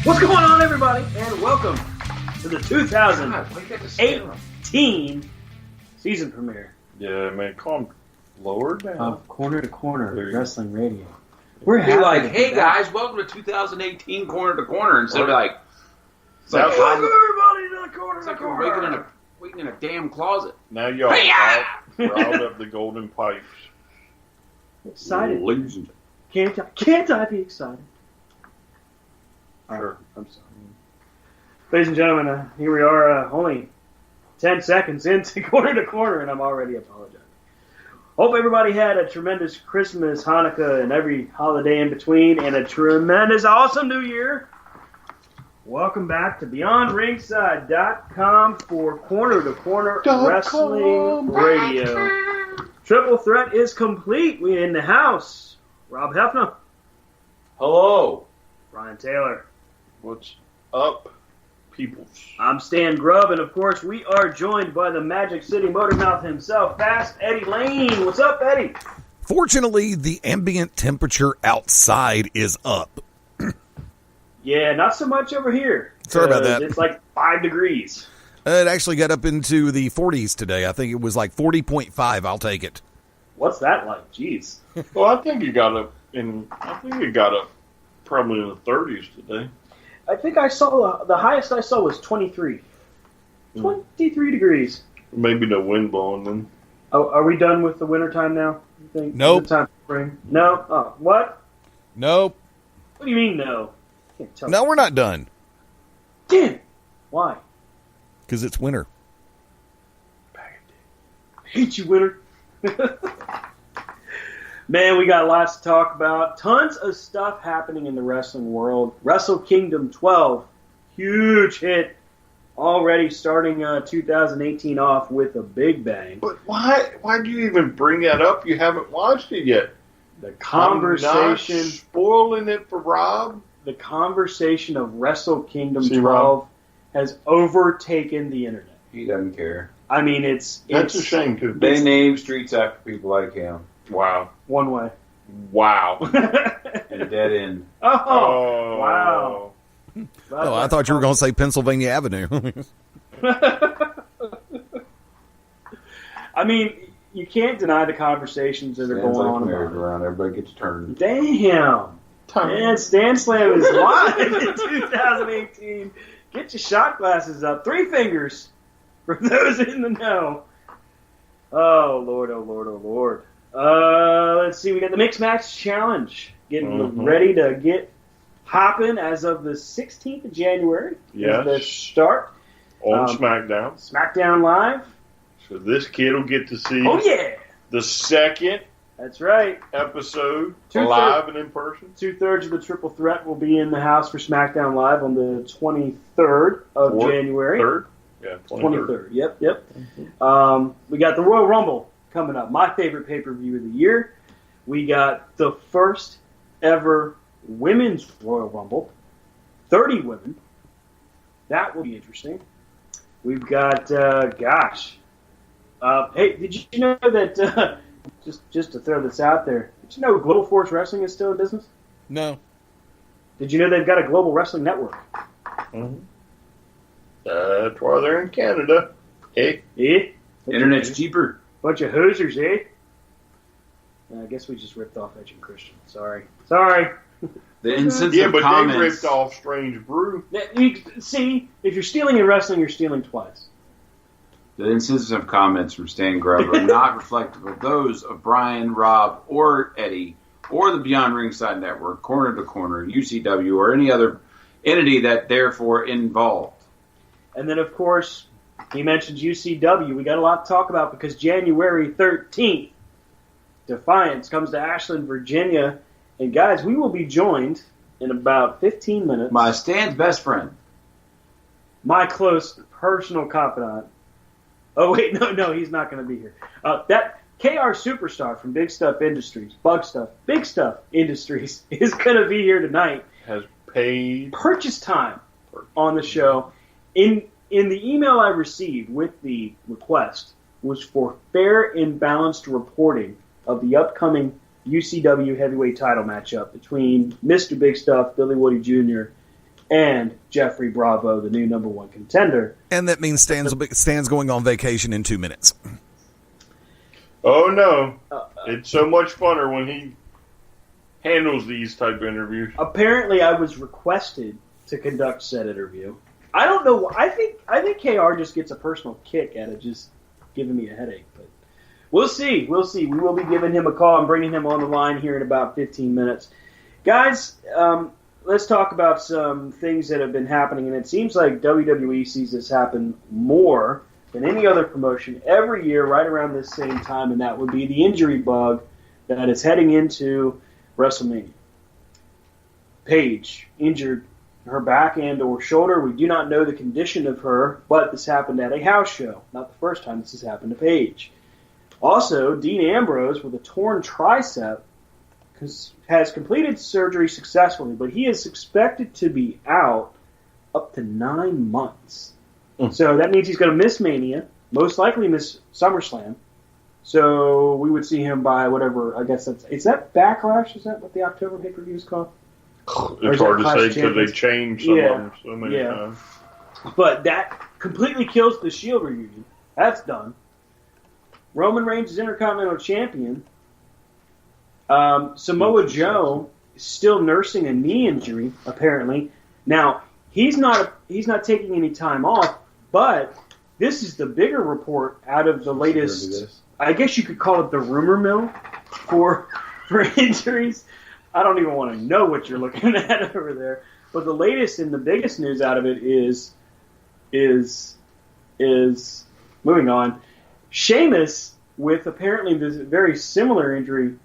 What's going on, everybody, and welcome to the 2018 season premiere. Yeah, man, calm lower down. Of Corner to Corner Wrestling Radio. We're happy like, hey guys, welcome to 2018 Corner to Corner, instead of like, it's like welcome everybody to the Corner to Corner. We're waiting in a damn closet. Now y'all riled up the golden pipes. Excited. Losing. Can't I be excited? Sure. I'm sorry. Ladies and gentlemen, here we are, only 10 seconds into Corner to Corner, and I'm already apologizing. Hope everybody had a tremendous Christmas, Hanukkah, and every holiday in between, and a tremendous, awesome New Year. Welcome back to BeyondRingside.com for Corner to Corner Wrestling Radio. Triple Threat is complete. We in the house. Rob Hefner. Hello. Ryan Taylor. What's up, peoples? I'm Stan Grubb, and of course we are joined by the Magic City Motor Mouth himself, Fast Eddie Lane. What's up, Eddie? Fortunately, the ambient temperature outside is up. Yeah, not so much over here. Sorry about that. It's like 5 degrees. It actually got up into the 40s today. I think it was like 40.5. I'll take it. What's that like? Jeez. Well, I think it got up probably in the 30s today. I think I saw the highest I saw was 23. 23 degrees. Maybe no wind blowing then. Oh, are we done with the wintertime now? You think? Nope. Is it time for spring? No? Oh, what? Nope. What do you mean no? Can't tell No, we're not done. Damn. Why? Because it's winter. I hate you, winter. Man, we got lots to talk about. Tons of stuff happening in the wrestling world. Wrestle Kingdom 12, huge hit. Already starting 2018 off with a big bang. But why do you even bring that up? You haven't watched it yet. The conversation. I'm not spoiling it for Rob. The conversation of Wrestle Kingdom 12 has overtaken the internet. He doesn't care. I mean, That's a shame, too. They name streets after people like him. Wow. One way. Wow. And a dead end. Oh, wow. Oh, I thought you were going to say Pennsylvania Avenue. I mean, you can't deny the conversations that are going on. Around. Everybody gets turned. Damn. Man, StanSlam is live in 2018. Get your shot glasses up. 3 fingers for those in the know. Oh, Lord, oh, Lord, oh, Lord. Let's see. We got the Mixed Match Challenge. Getting ready to get hopping as of the 16th of January. Yes. The start. On SmackDown. SmackDown Live. So this kid will get to see the second That's right. episode live and in person. 2/3 of the Triple Threat will be in the house for SmackDown Live on the 23rd of January. 3rd? Yeah, 23rd. Yep. We got the Royal Rumble coming up. My favorite pay-per-view of the year. We got the first ever Women's Royal Rumble. 30 women. That will be interesting. We've got, hey, did you know that, just to throw this out there, did you know Global Force Wrestling is still in business? No. Did you know they've got a Global Wrestling Network? Mm-hmm. That's why they're in Canada. Eh? Internet's cheaper. Bunch of hosers, eh? I guess we just ripped off Edge and Christian. Sorry. The insensitive comments. They ripped off Strange Brew. See, if you're stealing in wrestling, you're stealing twice. The insensitive comments from Stan Grubb are not reflective of those of Brian, Rob, or Eddie, or the Beyond Ringside Network, Corner to Corner, UCW, or any other entity that therefore involved. And then, of course, he mentions UCW. We got a lot to talk about because January 13th, Defiance comes to Ashland, Virginia. And, guys, we will be joined in about 15 minutes. My Stan's best friend. My close personal confidant. Oh, wait, no, he's not going to be here. That KR Superstar from Big Stuff Industries, Big Stuff Industries, is going to be here tonight. Has paid. Purchase time on the show. In the email I received with the request was for fair and balanced reporting of the upcoming UCW heavyweight title matchup between Mr. Big Stuff, Billy Woody Jr., and Jeffrey Bravo, the new number 1 contender. And that means Stan's going on vacation in 2 minutes. Oh, no. It's so much funner when he handles these type of interviews. Apparently, I was requested to conduct said interview. I don't know. I think KR just gets a personal kick out of just giving me a headache. But we'll see. We'll see. We will be giving him a call and bringing him on the line here in about 15 minutes. Guys, let's talk about some things that have been happening. And it seems like WWE sees this happen more than any other promotion every year right around this same time, and that would be the injury bug that is heading into WrestleMania. Paige injured her back and or shoulder. We do not know the condition of her, but this happened at a house show. Not the first time this has happened to Paige. Also, Dean Ambrose with a torn tricep has completed surgery successfully, but he is expected to be out up to 9 months. So that means he's going to miss Mania, most likely miss SummerSlam. So we would see him by whatever, I guess is that Backlash? Is that what the October pay-per-view is called? It's hard to say because they changed some of them so many times. But that completely kills the Shield reunion. That's done. Roman Reigns is Intercontinental Champion. Samoa Joe is still nursing a knee injury, apparently. Now, he's not taking any time off, but this is the bigger report out of the latest, I guess you could call it the rumor mill for injuries. I don't even want to know what you're looking at over there. But the latest and the biggest news out of it is moving on. Sheamus with apparently this very similar injury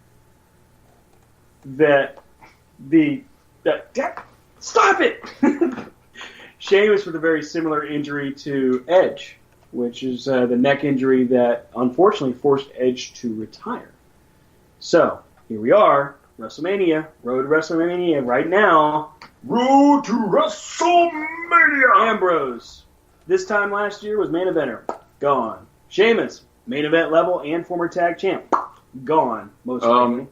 stop it! Sheamus with a very similar injury to Edge, which is the neck injury that unfortunately forced Edge to retire. So, here we are, WrestleMania, road to WrestleMania right now. Road to WrestleMania! Ambrose, this time last year, was main eventer. Gone. Sheamus, main event level and former tag champ. Gone, most likely.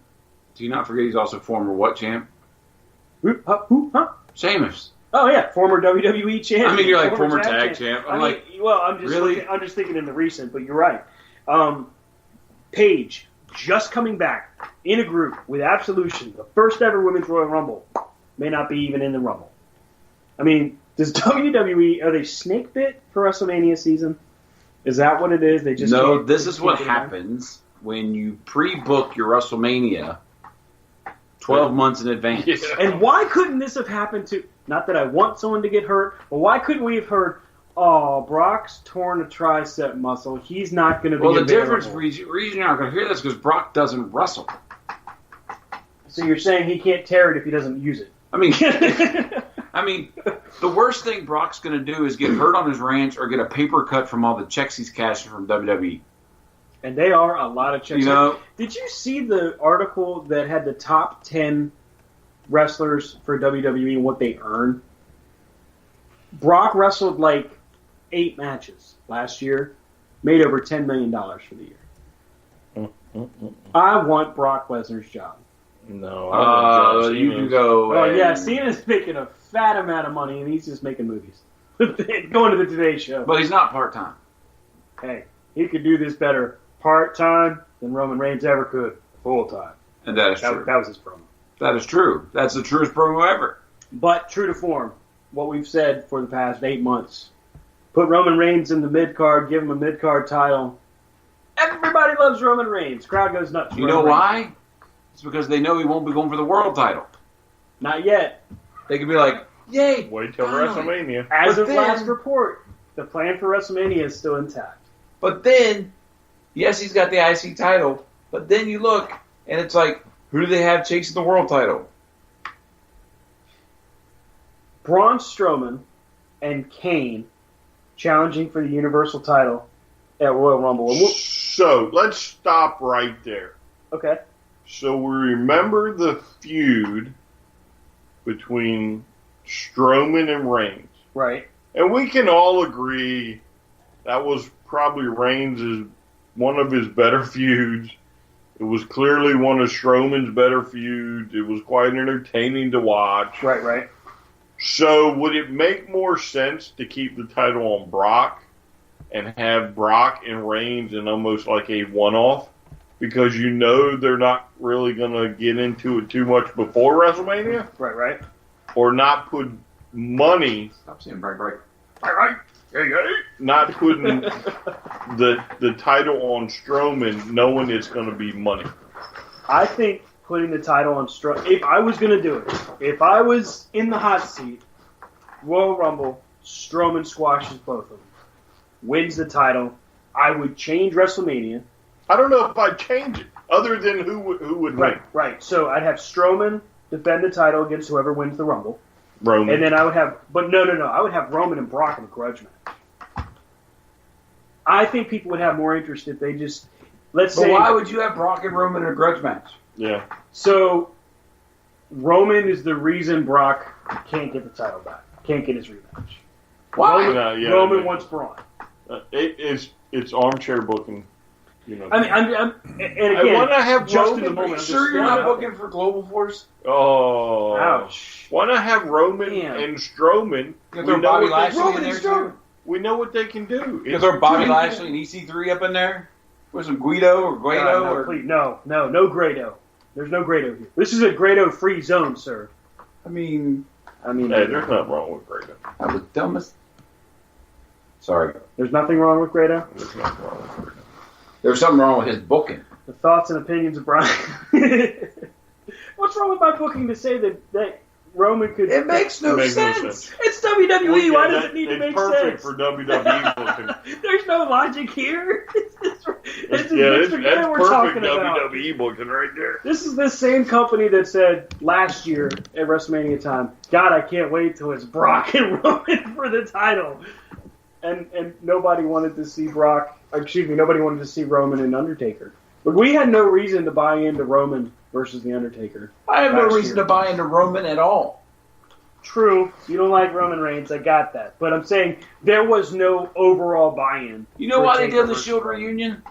Do you not forget he's also former what champ? Huh? Sheamus. Oh yeah, former WWE champ. I mean, you're like former tag champ. I'm just thinking in the recent, but you're right. Paige just coming back in a group with Absolution, the first ever Women's Royal Rumble, may not be even in the Rumble. I mean, does WWE are they snake bit for WrestleMania season? Is that what it is? They just this is what happens when you pre-book your WrestleMania 12 months in advance. Yeah. And why couldn't this have happened to... Not that I want someone to get hurt, but why couldn't we have heard, Brock's torn a tricep muscle. He's not going to be available. Well, the reason you're not going to hear this is because Brock doesn't wrestle. So you're saying he can't tear it if he doesn't use it? I mean, the worst thing Brock's going to do is get hurt on his ranch or get a paper cut from all the checks he's cashing from WWE. And they are a lot of checks. You know, did you see the article that had the top 10 wrestlers for WWE and what they earn? Brock wrestled like 8 matches last year, made over $10 million for the year. I want Brock Lesnar's job. No, you can go. Oh yeah, Cena's making a fat amount of money and he's just making movies, going to the Today Show. But he's not part-time. Hey, he could do this better part-time than Roman Reigns ever could full-time. And that is true. That was his promo. That is true. That's the truest promo ever. But true to form, what we've said for the past 8 months. Put Roman Reigns in the mid-card, give him a mid-card title. Everybody loves Roman Reigns. Crowd goes nuts. You know why? It's because they know he won't be going for the world title. Not yet. They could be like, yay. Wait till WrestleMania. As of last report, the plan for WrestleMania is still intact. But then, yes, he's got the IC title, but then you look, and it's like, who do they have chasing the world title? Braun Strowman and Kane challenging for the Universal title at Royal Rumble. So, let's stop right there. Okay. So, we remember the feud between Strowman and Reigns. Right. And we can all agree that was probably Reigns' one of his better feuds. It was clearly one of Strowman's better feuds. It was quite entertaining to watch. Right. So would it make more sense to keep the title on Brock and have Brock and Reigns in almost like a one-off? Because you know they're not really going to get into it too much before WrestleMania? Right. Or not put money... Stop saying right. Not putting the title on Strowman knowing it's going to be money. I think putting the title on Strowman, if I was going to do it, if I was in the hot seat, Royal Rumble, Strowman squashes both of them, wins the title, I would change WrestleMania. I don't know if I'd change it, other than who would win. Right. So I'd have Strowman defend the title against whoever wins the Rumble. Roman. And then I would have, but no, I would have Roman and Brock in a grudge match. I think people would have more interest if they just, let's say. But why would you have Brock and Roman in a grudge match? Yeah. So, Roman is the reason Brock can't get the title back, can't get his rematch. Why? Roman wants Braun. It's armchair booking. You know. I mean, and again, I want to have just Roman. in the moment. Sure, you're not booking for Global Force? Oh, ouch! Want to have Roman and Strowman? You throw Bobby Lashley in there too. We know what they can do. You throw Bobby Lashley and EC3 up in there with some Guido or Guido please, no Grado. There's no Grado here. This is a Grado-free zone, sir. I mean, hey, there's nothing wrong with Grado. I was dumbest. Sorry. There's nothing wrong with Grado? There's nothing wrong with Grado. There's something wrong with his booking. The thoughts and opinions of Brian. What's wrong with my booking to say that Roman could... It makes no sense. It's WWE. Why does it need to make sense? It's perfect for WWE booking. There's no logic here. It's that's perfect WWE booking right there. This is the same company that said last year at WrestleMania time, God, I can't wait till it's Brock and Roman for the title. And nobody wanted to see nobody wanted to see Roman and Undertaker. But we had no reason to buy into Roman versus The Undertaker. I have no reason to buy into Roman at all. True. You don't like Roman Reigns. I got that. But I'm saying there was no overall buy-in. You know why they did the Shield reunion?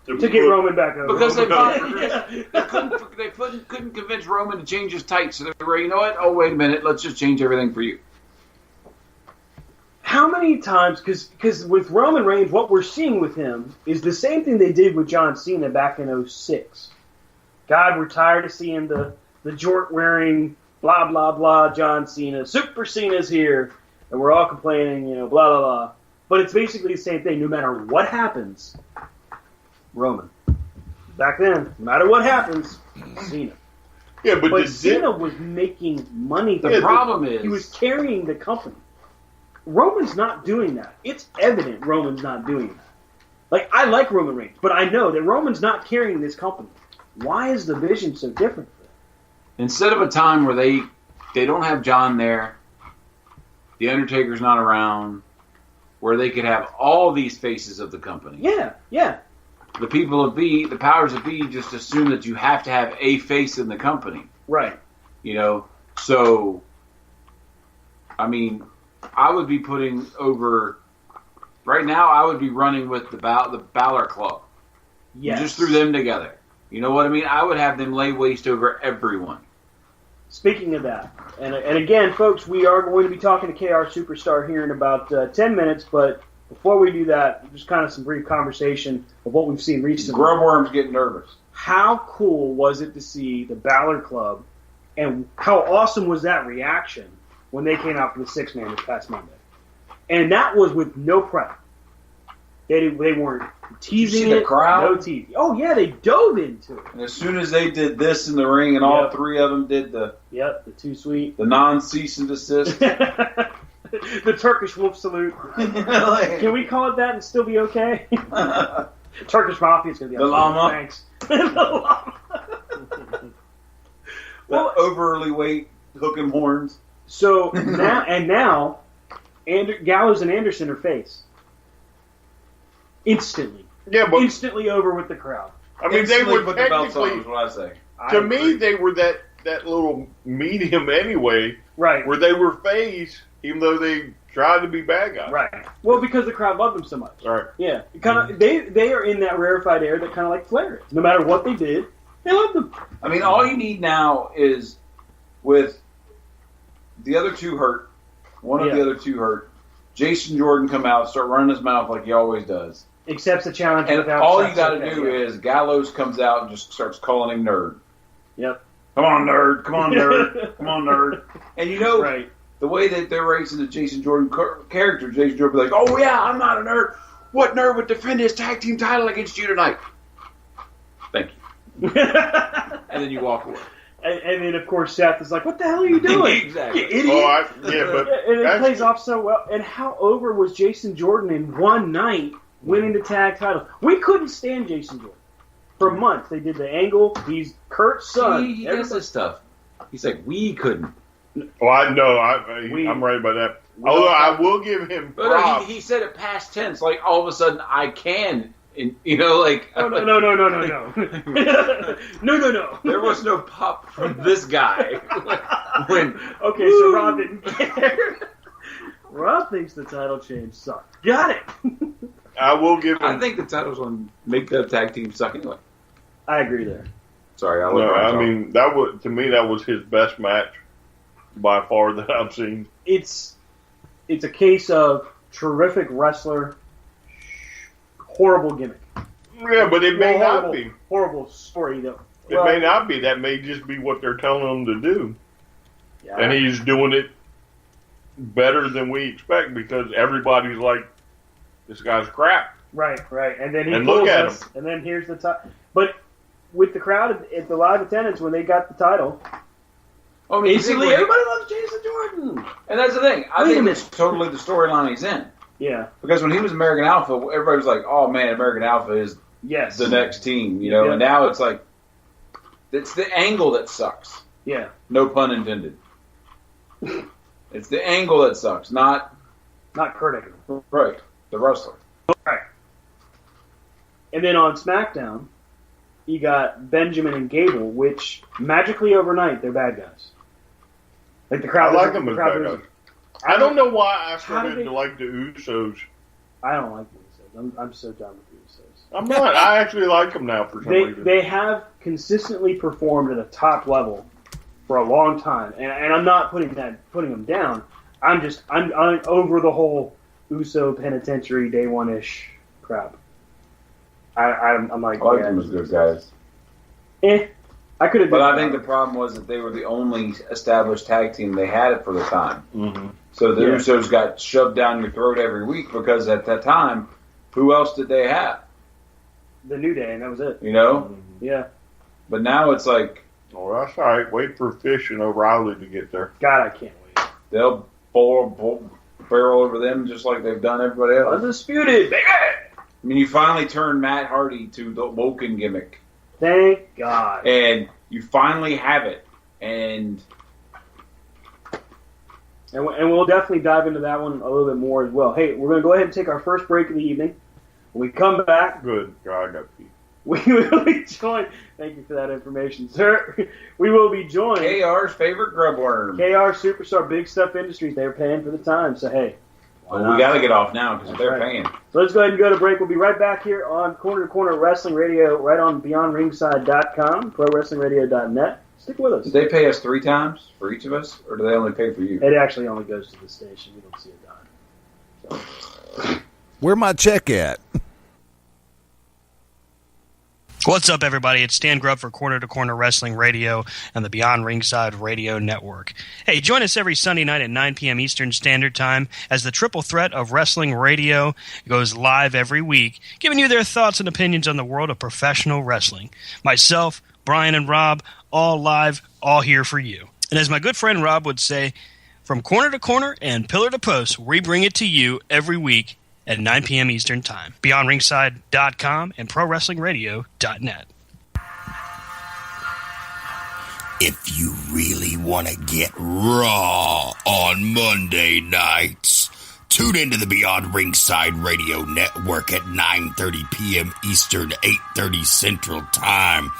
To get Roman back over. Because they couldn't convince Roman to change his tights. So they were, you know what? Oh, wait a minute. Let's just change everything for you. How many times, because with Roman Reigns, what we're seeing with him is the same thing they did with John Cena back in 2006. God, we're tired of seeing the jort-wearing, blah, blah, blah, John Cena. Super Cena's here, and we're all complaining, blah, blah, blah. But it's basically the same thing. No matter what happens, Roman. Back then, no matter what happens, Cena. Yeah, but Cena was making money. The problem is... he was carrying the company. Roman's not doing that. It's evident Roman's not doing that. Like, I like Roman Reigns, but I know that Roman's not carrying this company. Why is the vision so different for them? Instead of a time where they don't have John there, The Undertaker's not around, where they could have all these faces of the company. Yeah. The people of B, the powers of B, just assume that you have to have a face in the company. Right. So, I mean... I would be putting over... Right now, I would be running with the Balor Club. Yes. You just threw them together. You know what I mean? I would have them lay waste over everyone. Speaking of that, and again, folks, we are going to be talking to KR Superstar here in about 10 minutes, but before we do that, just kind of some brief conversation of what we've seen recently. Grubworm's getting nervous. How cool was it to see the Balor Club, and how awesome was that reaction when they came out for the 6-man this past Monday? And that was with no prep. They weren't teasing the it. crowd? No teasing. Oh, yeah, they dove into it. And as soon as they did this in the ring, and all three of them did the too sweet. The non-cease and desist. The Turkish wolf salute. Can we call it that and still be okay? Turkish Mafia is going to be the llama. Thanks. The llama. Well, overly weight hooking horns. So now, Gallows and Anderson are face. Instantly. Yeah, but instantly over with the crowd. I mean, they were put the belts on, technically. is what I say. To me, they were that little medium anyway, right? Where they were face, even though they tried to be bad guys. Right. Well, because the crowd loved them so much. Right. Yeah. Kind of. They are in that rarefied air that kind of like Flair is. No matter what they did, they loved them. I mean, all you need now is with the other two hurt. One of the other two hurt. Jason Jordan come out, start running his mouth like he always does. Accepts the challenge. And all you got to do is Gallows comes out and just starts calling him nerd. Yep. Come on, nerd. Come on, nerd. Come on, nerd. And you know, right. The way that they're raising the Jason Jordan character, Jason Jordan will be like, oh, yeah, I'm not a nerd. What nerd would defend his tag team title against you tonight? Thank you. And then you walk away. And then, of course, Seth is like, what the hell are you doing? Exactly. You idiot. But and it plays off so well. And how over was Jason Jordan in one night winning the tag title? We couldn't stand Jason Jordan. For months, they did the angle. He's Kurt's son. He does this stuff. He's like, we couldn't. Oh, I know. I'm right about that. Although I will give him props. He said it past tense. Like, all of a sudden, I can. And, you know, like... Oh, no. No. There was no pop from this guy. Okay, so Rob didn't care. Rob thinks the title change sucked. Got it. I will give him... I think the titles on make the tag team suck anyway. I agree there. Sorry, to me, that was his best match by far that I've seen. It's a case of terrific wrestler, horrible gimmick. Yeah, but it may not be. Horrible story, though. It may not be. That may just be what they're telling him to do. Yeah. And he's doing it better than we expect because everybody's like, this guy's crap. Right. And then he and pulls look at us, him. and then here's the title. But with the crowd at the live attendance when they got the title, instantly everybody loves Jason Jordan. And that's the thing. I think it's totally the storyline he's in. Yeah. Because when he was American Alpha, everybody was like, oh, man, American Alpha is the next team, you know. Yeah. And now it's like, it's the angle that sucks. Yeah. No pun intended. It's the angle that sucks, not Kurt Angle. Right. The wrestler. Right. And then on SmackDown, you got Benjamin and Gable, which magically overnight they're bad guys. Like the crowd. I like them as bad guys. I don't know why I started to like the Usos. I don't like the Usos. I'm so done with the Usos. I'm not. I actually like them now for some reason. They have consistently performed at a top level for a long time, and I'm not putting them down. I'm over the whole Uso penitentiary day one-ish crap. I'm like, I like them as good guys. I could have. But I think the problem was that they were the only established tag team they had it for the time. Mm-hmm. So the Usos got shoved down your throat every week because at that time, who else did they have? The New Day, and that was it. You know? Mm-hmm. Yeah. But now it's like... Oh, that's all right. Wait for Fish and O'Reilly to get there. God, I can't wait. They'll barrel over them just like they've done everybody else. Undisputed, baby! I mean, you finally turned Matt Hardy to the Woken gimmick. Thank God. And you finally have it. And we'll definitely dive into that one a little bit more as well. Hey, we're going to go ahead and take our first break of the evening. When we come back... Good. God, I got pee. We will be joined... Thank you for that information, sir. We will be joined... KR's favorite grubworm. KR Superstar Big Stuff Industries. They're paying for the time, so hey... Well, we got to get off now because they're paying. So let's go ahead and go to break. We'll be right back here on Corner to Corner Wrestling Radio, right on BeyondRingside.com, ProWrestlingRadio.net. Stick with us. Did they pay us 3 times for each of us, or do they only pay for you? It actually only goes to the station. We don't see a dime. So. Where my check at? What's up, everybody? It's Stan Grubb for Corner to Corner Wrestling Radio and the Beyond Ringside Radio Network. Hey, join us every Sunday night at 9 p.m. Eastern Standard Time as the triple threat of wrestling radio goes live every week, giving you their thoughts and opinions on the world of professional wrestling. Myself, Brian, and Rob, all live, all here for you. And as my good friend Rob would say, from corner to corner and pillar to post, we bring it to you every week at 9 p.m. Eastern Time. BeyondRingside.com and ProWrestlingRadio.net. If you really want to get raw on Monday nights, tune into the Beyond Ringside Radio Network at 9:30 p.m. Eastern, 8:30 Central Time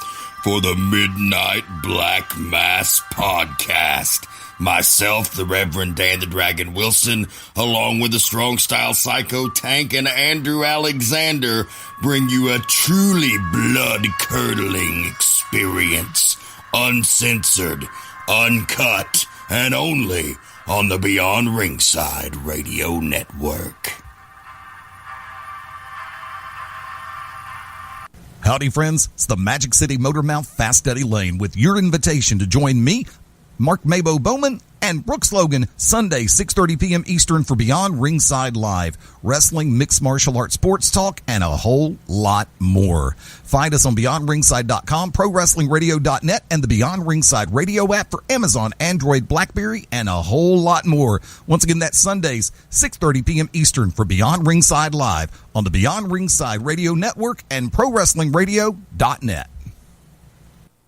for the Midnight Black Mass Podcast. Myself, the Reverend Dan the Dragon Wilson, along with the Strong Style Psycho Tank and Andrew Alexander, bring you a truly blood-curdling experience. Uncensored, uncut, and only on the Beyond Ringside Radio Network. Howdy, friends. It's the Magic City Motormouth Fast Eddie Lane with your invitation to join me, Mark Mabo Bowman, and Brooks Logan Sunday, 6:30 p.m. Eastern for Beyond Ringside Live. Wrestling, mixed martial arts, sports talk, and a whole lot more. Find us on BeyondRingside.com, ProWrestlingRadio.net, and the Beyond Ringside Radio app for Amazon, Android, BlackBerry, and a whole lot more. Once again, that's Sundays, 6:30 p.m. Eastern for Beyond Ringside Live on the Beyond Ringside Radio Network and ProWrestlingRadio.net.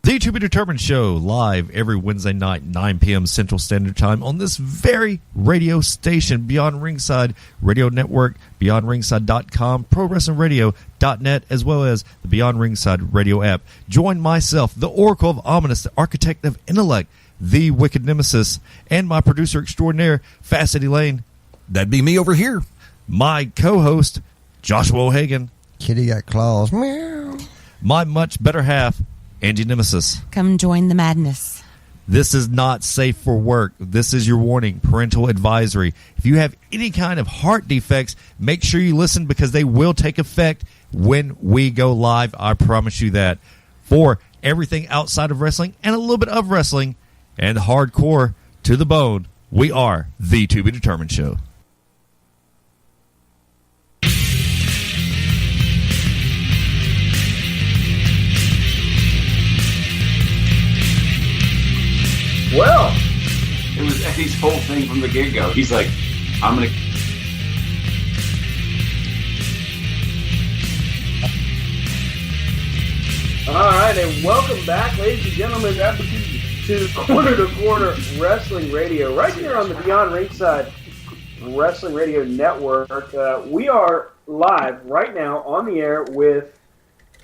The To Be Determined Show, live every Wednesday night, 9 p.m. Central Standard Time on this very radio station, Beyond Ringside Radio Network, BeyondRingside.com, ProWrestlingRadio.net, as well as the Beyond Ringside Radio app. Join myself, the Oracle of Ominous, the Architect of Intellect, the Wicked Nemesis, and my producer extraordinaire, Fast Eddie Lane. That'd be me over here. My co-host, Joshua O'Hagan. Kitty got claws. Meow. My much better half, Angie Nemesis. Come join the madness. This is not safe for work. This is your warning. Parental advisory. If you have any kind of heart defects, make sure you listen because they will take effect when we go live. I promise you that. For everything outside of wrestling and a little bit of wrestling and hardcore to the bone, we are the To Be Determined Show. Well, it was Eddie's whole thing from the get-go. He's like, I'm going to... All right, and welcome back, ladies and gentlemen, to Corner to Corner Wrestling Radio, right here on the Beyond Ringside Wrestling Radio Network. We are live right now on the air with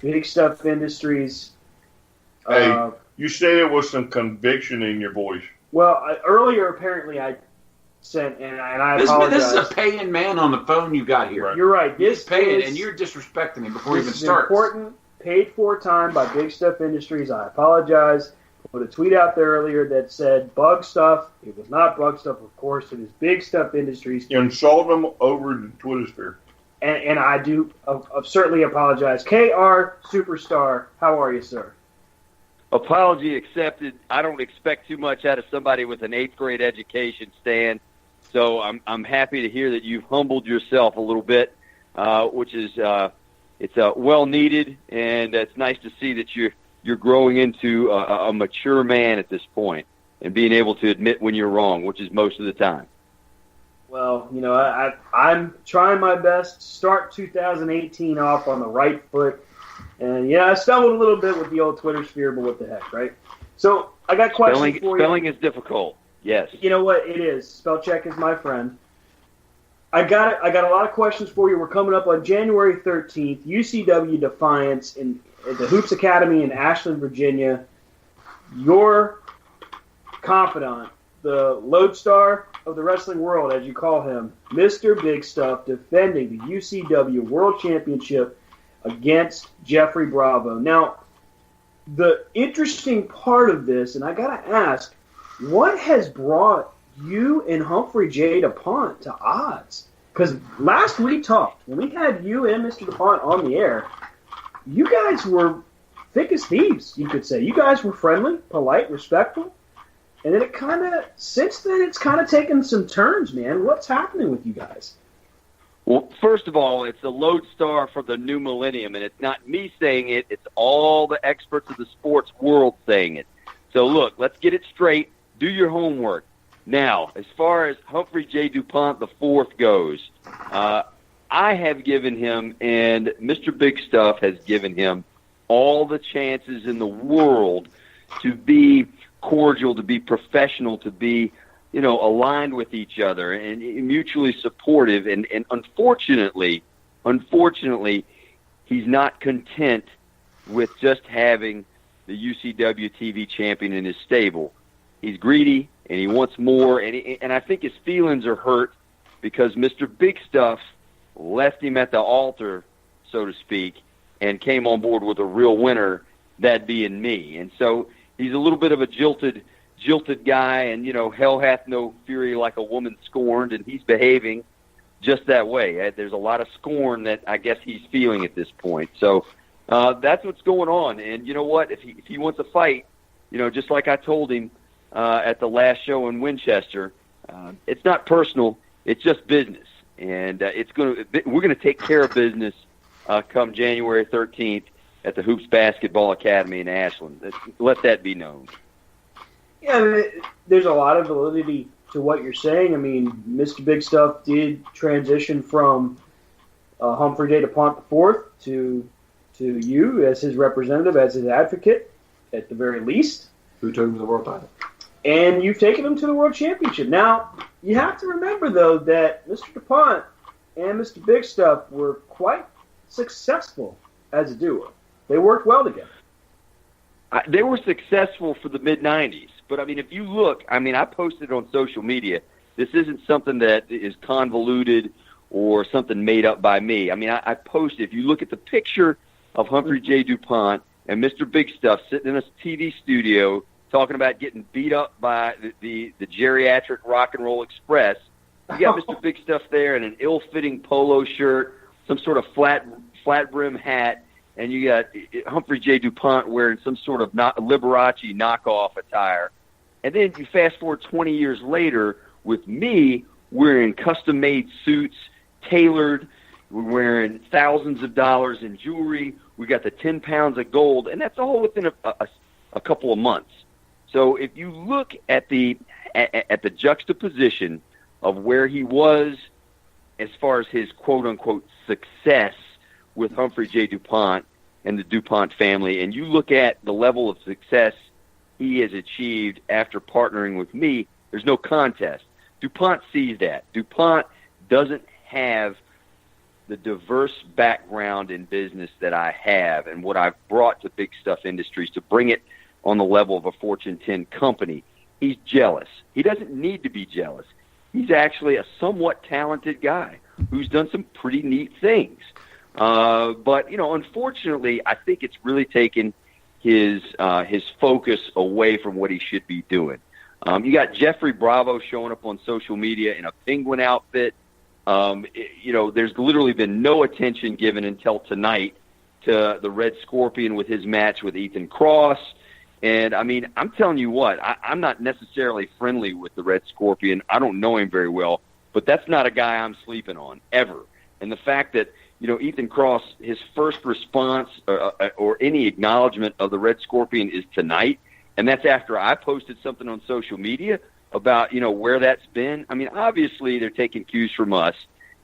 Big Stuff Industries. Hey, you say it with some conviction in your voice. Well, earlier apparently I sent, and I apologize. This is a paying man on the phone you got here. Right. You're right. He's paying, and you're disrespecting him before he even starts. Important, paid-for time by Big Stuff Industries. I apologize. I put a tweet out there earlier that said Bug Stuff. It was not Bug Stuff, of course. It is Big Stuff Industries. You insult them over the Twitter sphere. And I do certainly apologize. KR Superstar, how are you, sir? Apology accepted. I don't expect too much out of somebody with an 8th grade education, Stan. So I'm happy to hear that you've humbled yourself a little bit, which is it's well needed, and it's nice to see that you're growing into a mature man at this point and being able to admit when you're wrong, which is most of the time. Well, you know, I'm trying my best to start 2018 off on the right foot. And, yeah, I stumbled a little bit with the old Twitter sphere, but what the heck, right? So I got questions for you. Spelling is difficult, yes. You know what? It is. Spell check is my friend. I got a lot of questions for you. We're coming up on January 13th, UCW Defiance at the Hoops Academy in Ashland, Virginia. Your confidant, the lodestar of the wrestling world, as you call him, Mr. Big Stuff, defending the UCW World Championship against Jeffrey Bravo. Now, the interesting part of this, and I got to ask, what has brought you and Humphrey J. DuPont to odds? Because last we talked, when we had you and Mr. DuPont on the air, you guys were thick as thieves, you could say. You guys were friendly, polite, respectful. And then since then, it's kind of taken some turns, man. What's happening with you guys? Well, first of all, it's a lodestar for the new millennium, and it's not me saying it. It's all the experts of the sports world saying it. So, look, let's get it straight. Do your homework. Now, as far as Humphrey J. DuPont IV goes, I have given him, and Mr. Big Stuff has given him, all the chances in the world to be cordial, to be professional, to be aligned with each other and mutually supportive. And unfortunately, he's not content with just having the UCW TV champion in his stable. He's greedy and he wants more. And I think his feelings are hurt because Mr. Big Stuff left him at the altar, so to speak, and came on board with a real winner, that being me. And so he's a little bit of a jilted jilted guy, and, hell hath no fury like a woman scorned, and he's behaving just that way. There's a lot of scorn that I guess he's feeling at this point. So that's what's going on. And you know what? If he wants a fight, just like I told him at the last show in Winchester, it's not personal. It's just business. And we're going to take care of business come January 13th at the Hoops Basketball Academy in Ashland. Let that be known. Yeah, there's a lot of validity to what you're saying. I mean, Mr. Big Stuff did transition from Humphrey J. DuPont IV to you as his representative, as his advocate, at the very least. Who took him to the world title? And you've taken him to the World Championship. Now, you have to remember, though, that Mr. DuPont and Mr. Big Stuff were quite successful as a duo. They worked well together. They were successful for the mid-'90s. But, I mean, if you look, I posted on social media. This isn't something that is convoluted or something made up by me. I mean, I posted, if you look at the picture of Humphrey J. DuPont and Mr. Big Stuff sitting in a TV studio talking about getting beat up by the geriatric Rock and Roll Express, you got Mr. Big Stuff there in an ill-fitting polo shirt, some sort of flat brim hat, and you got Humphrey J. DuPont wearing some sort of Liberace knockoff attire. And then you fast forward 20 years later with me wearing custom-made suits, tailored. We're wearing thousands of dollars in jewelry. We got the 10 pounds of gold, and that's all within a couple of months. So if you look at the juxtaposition of where he was as far as his quote-unquote success with Humphrey J. DuPont and the DuPont family, and you look at the level of success he has achieved after partnering with me, there's no contest. DuPont sees that. DuPont doesn't have the diverse background in business that I have and what I've brought to Big Stuff Industries to bring it on the level of a Fortune 10 company. He's jealous. He doesn't need to be jealous. He's actually a somewhat talented guy who's done some pretty neat things. But, unfortunately, I think it's really taken his focus away from what he should be doing. You got Jeffrey Bravo showing up on social media in a penguin outfit. There's literally been no attention given until tonight to the Red Scorpion with his match with Ethan Cross. And, I'm telling you what, I'm not necessarily friendly with the Red Scorpion. I don't know him very well, but that's not a guy I'm sleeping on, ever. And the fact that, Ethan Cross, his first response or any acknowledgement of the Red Scorpion is tonight, and that's after I posted something on social media about, where that's been. Obviously they're taking cues from us,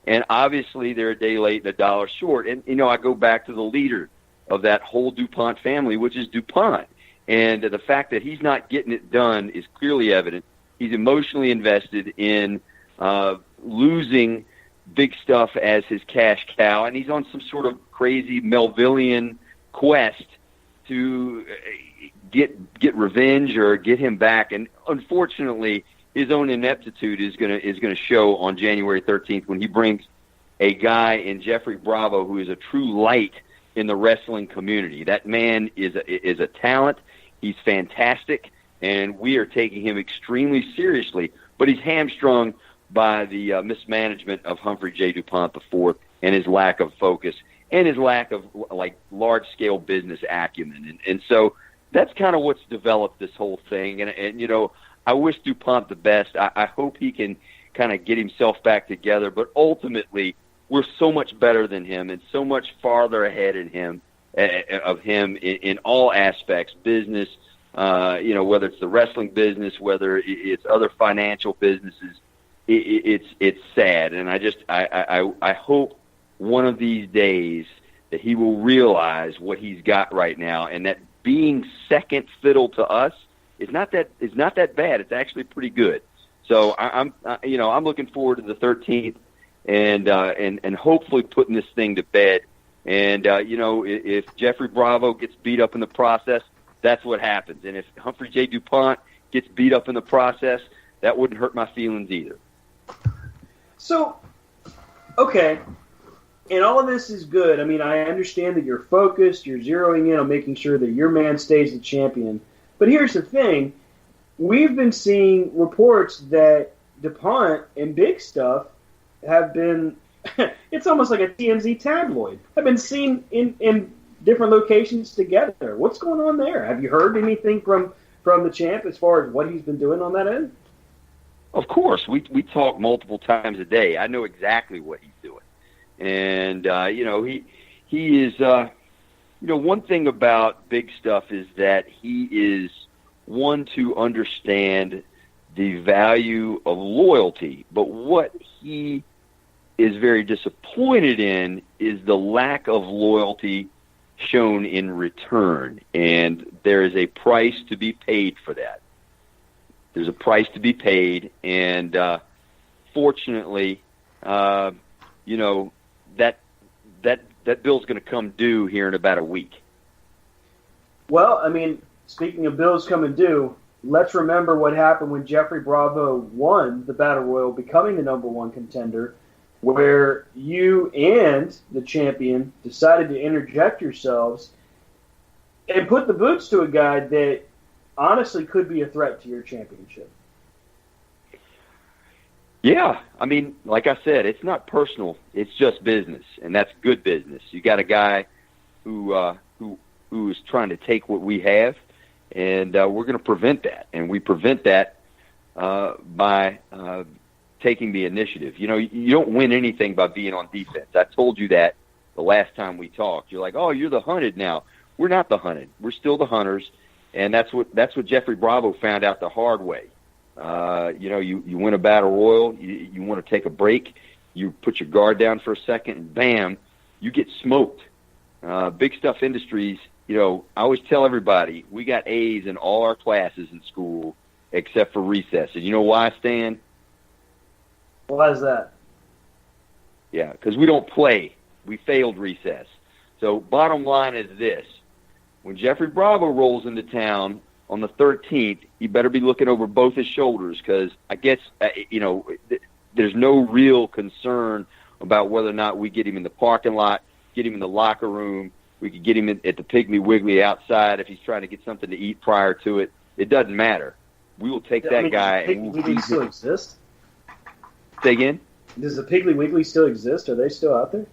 and obviously they're a day late and a dollar short. And, I go back to the leader of that whole DuPont family, which is DuPont. And the fact that he's not getting it done is clearly evident. He's emotionally invested in losing Big Stuff as his cash cow, and he's on some sort of crazy Melvillian quest to get revenge or get him back. And unfortunately, his own ineptitude is gonna show on January 13th when he brings a guy in Jeffrey Bravo who is a true light in the wrestling community. That man is a talent. He's fantastic, and we are taking him extremely seriously. But he's hamstrung by the mismanagement of Humphrey J. DuPont IV and his lack of focus and his lack of large-scale business acumen. And so that's kind of what's developed this whole thing. And I wish DuPont the best. I hope he can kind of get himself back together. But ultimately, we're so much better than him and so much farther ahead of him in all aspects, business, whether it's the wrestling business, whether it's other financial businesses. It's sad, and I hope one of these days that he will realize what he's got right now, and that being second fiddle to us is not that bad. It's actually pretty good. So I'm looking forward to the 13th, and hopefully putting this thing to bed. And if Jeffrey Bravo gets beat up in the process, that's what happens. And if Humphrey J. DuPont gets beat up in the process, that wouldn't hurt my feelings either. So, okay, and all of this is good. I understand that you're focused, you're zeroing in on making sure that your man stays the champion. But here's the thing. we've been seeing reports that DuPont and Big Stuff have been, it's almost like a TMZ tabloid, have been seen in different locations together. What's going on there? Have you heard anything from the champ as far as what he's been doing on that end? Of course. We talk multiple times a day. I know exactly what he's doing. And, he is, one thing about Big Stuff is that he is one to understand the value of loyalty. But what he is very disappointed in is the lack of loyalty shown in return. And there is a price to be paid for that. There's a price to be paid. And fortunately, that bill's going to come due here in about a week. Well, I mean, speaking of bills coming due, let's remember what happened when Jeffrey Bravo won the Battle Royal, becoming the number one contender, where you and the champion decided to interject yourselves and put the boots to a guy that honestly could be a threat to your championship. Yeah, I mean, like I said, it's not personal. It's just business, and that's good business. You got a guy who is trying to take what we have, and we're going to prevent that. And we prevent that by taking the initiative. You don't win anything by being on defense. I told you that the last time we talked. You're like, oh, you're the hunted now. We're not the hunted. We're still the hunters, and that's what Jeffrey Bravo found out the hard way. You win a battle royal, you want to take a break, you put your guard down for a second, and bam, you get smoked. Big Stuff Industries, I always tell everybody, we got A's in all our classes in school except for recess. And you know why, Stan? Why is that? Yeah, because we don't play. We failed recess. So bottom line is this. When Jeffrey Bravo rolls into town on the 13th, you better be looking over both his shoulders because I guess, there's no real concern about whether or not we get him in the parking lot, get him in the locker room. We could get him at the Piggly Wiggly outside if he's trying to get something to eat prior to it. It doesn't matter. We will take that guy. Does the Piggly Wiggly still exist? Say again? Does the Piggly Wiggly still exist? Are they still out there?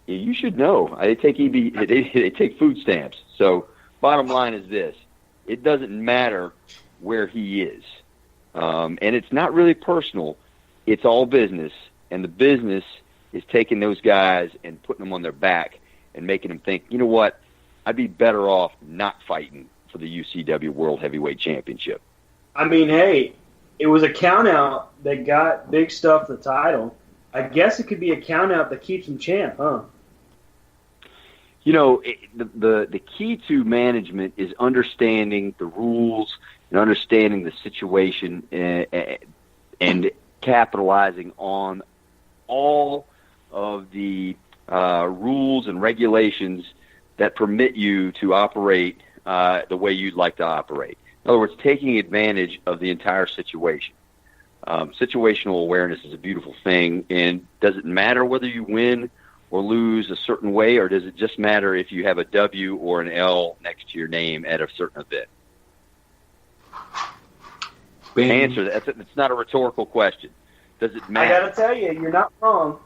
Yeah, you should know. They take they take food stamps. So bottom line is this. It doesn't matter where he is. And it's not really personal. It's all business. And the business is taking those guys and putting them on their back and making them think, you know what, I'd be better off not fighting for the UCW World Heavyweight Championship. I mean, hey, it was a count-out that got Big Stuff the title. I guess it could be a count-out that keeps him champ, huh? The key to management is understanding the rules and understanding the situation and capitalizing on all of the rules and regulations that permit you to operate the way you'd like to operate. In other words, taking advantage of the entire situation. Situational awareness is a beautiful thing, and does it matter whether you win or lose a certain way, or does it just matter if you have a W or an L next to your name at a certain event? Answer that. It's not a rhetorical question. Does it matter? I got to tell you, you're not wrong.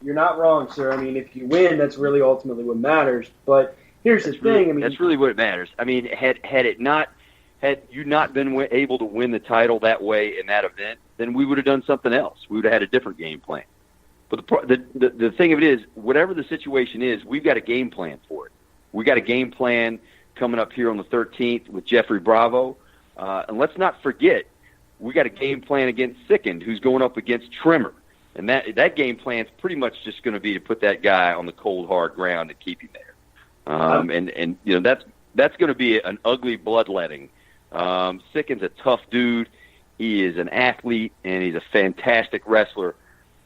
You're not wrong, sir. I mean, if you win, that's really ultimately what matters. But here's the thing. That's really what matters. I mean, had you not been able to win the title that way in that event, then we would have done something else. We would have had a different game plan. But the thing of it is, whatever the situation is, we've got a game plan for it. We got a game plan coming up here on the 13th with Jeffrey Bravo. And let's not forget, we got a game plan against Sickened, who's going up against Trimmer. And that game plan is pretty much just going to be to put that guy on the cold, hard ground and keep him there. That's going to be an ugly bloodletting. Sickened's a tough dude. He is an athlete, and he's a fantastic wrestler.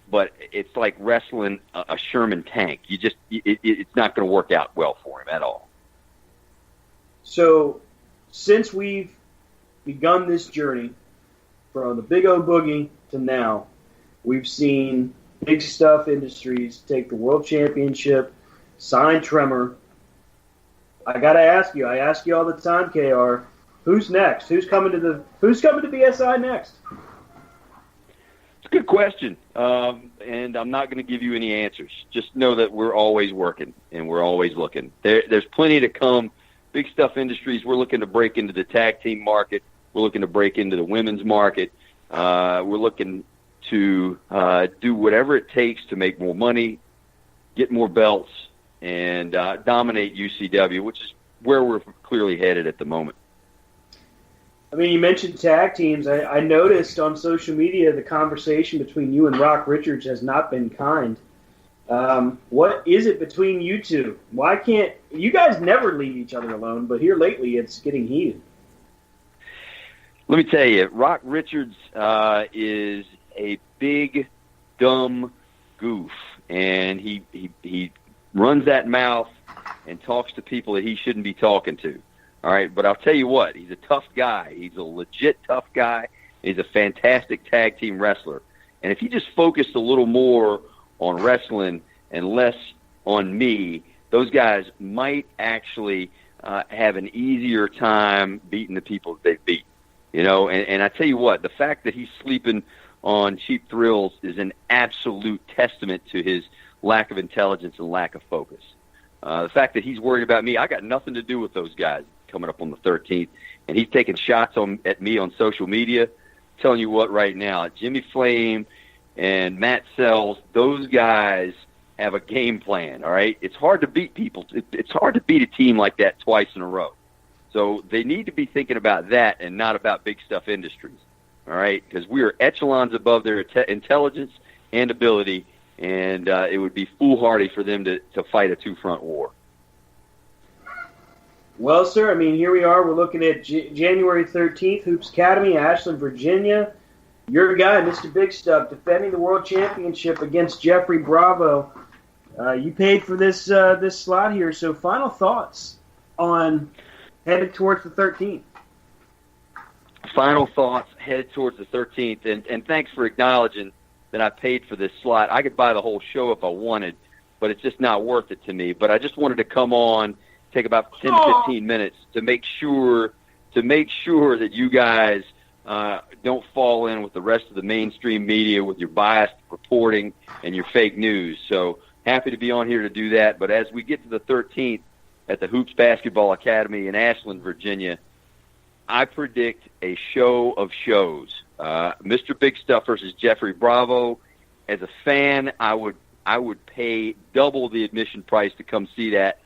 But it's like wrestling a Sherman tank. It's not going to work out well for him at all. So, since we've begun this journey from the Big O Boogie to now, we've seen Big Stuff Industries take the World Championship, sign Tremor. I got to ask you, I ask you all the time, KR, Who's next? Who's coming to BSI next? It's a good question, and I'm not going to give you any answers. Just know that we're always working and we're always looking. There's plenty to come. Big Stuff Industries, we're looking to break into the tag team market. We're looking to break into the women's market. We're looking to do whatever it takes to make more money, get more belts, and dominate UCW, which is where we're clearly headed at the moment. I mean, you mentioned tag teams. I noticed on social media the conversation between you and Rock Richards has not been kind. What is it between you two? Why can't you guys never leave each other alone? But here lately, it's getting heated. Let me tell you, Rock Richards is a big, dumb goof, and he runs that mouth and talks to people that he shouldn't be talking to. All right, but I'll tell you what, he's a tough guy. He's a legit tough guy. He's a fantastic tag team wrestler. And if he just focused a little more on wrestling and less on me, those guys might actually have an easier time beating the people that they beat. You know, and I tell you what, the fact that he's sleeping on Cheap Thrills is an absolute testament to his lack of intelligence and lack of focus. The fact that he's worried about me, I got nothing to do with those guys coming up on the 13th, and he's taking shots at me on social media. Telling you what right now, Jimmy Flame and Matt Sells, those guys have a game plan, all right? It's hard to beat people. It's hard to beat a team like that twice in a row. So they need to be thinking about that and not about Big Stuff Industries, all right? Because we are echelons above their intelligence and ability, and it would be foolhardy for them to fight a two-front war. Well, sir, I mean, here we are. We're looking at January 13th, Hoops Academy, Ashland, Virginia. Your guy, Mr. Big Stuff, defending the World Championship against Jeffrey Bravo. You paid for this slot here, so final thoughts on headed towards the 13th. Final thoughts headed towards the 13th, and thanks for acknowledging that I paid for this slot. I could buy the whole show if I wanted, but it's just not worth it to me. But I just wanted to come on, take about 10 to 15 minutes to make sure that you guys don't fall in with the rest of the mainstream media with your biased reporting and your fake news. So happy to be on here to do that. But as we get to the 13th at the Hoops Basketball Academy in Ashland, Virginia, I predict a show of shows. Mr. Big Stuff versus Jeffrey Bravo. As a fan, I would pay double the admission price to come see that.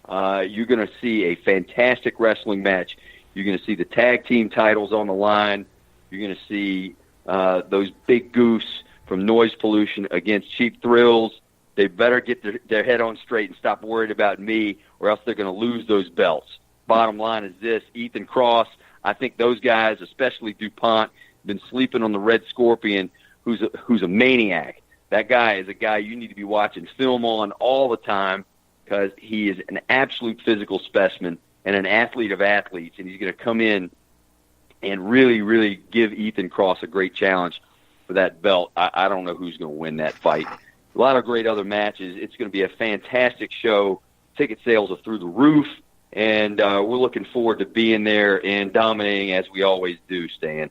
You're going to see a fantastic wrestling match. You're going to see the tag team titles on the line. You're going to see those big goose from Noise Pollution against Cheap Thrills. They better get their head on straight and stop worried about me, or else they're going to lose those belts. Bottom line is this, Ethan Cross, I think those guys, especially DuPont, have been sleeping on the Red Scorpion, who's a maniac. That guy is a guy you need to be watching film on all the time, because he is an absolute physical specimen and an athlete of athletes, and he's going to come in and really, really give Ethan Cross a great challenge for that belt. I don't know who's going to win that fight. A lot of great other matches. It's going to be a fantastic show. Ticket sales are through the roof, and we're looking forward to being there and dominating as we always do, Stan.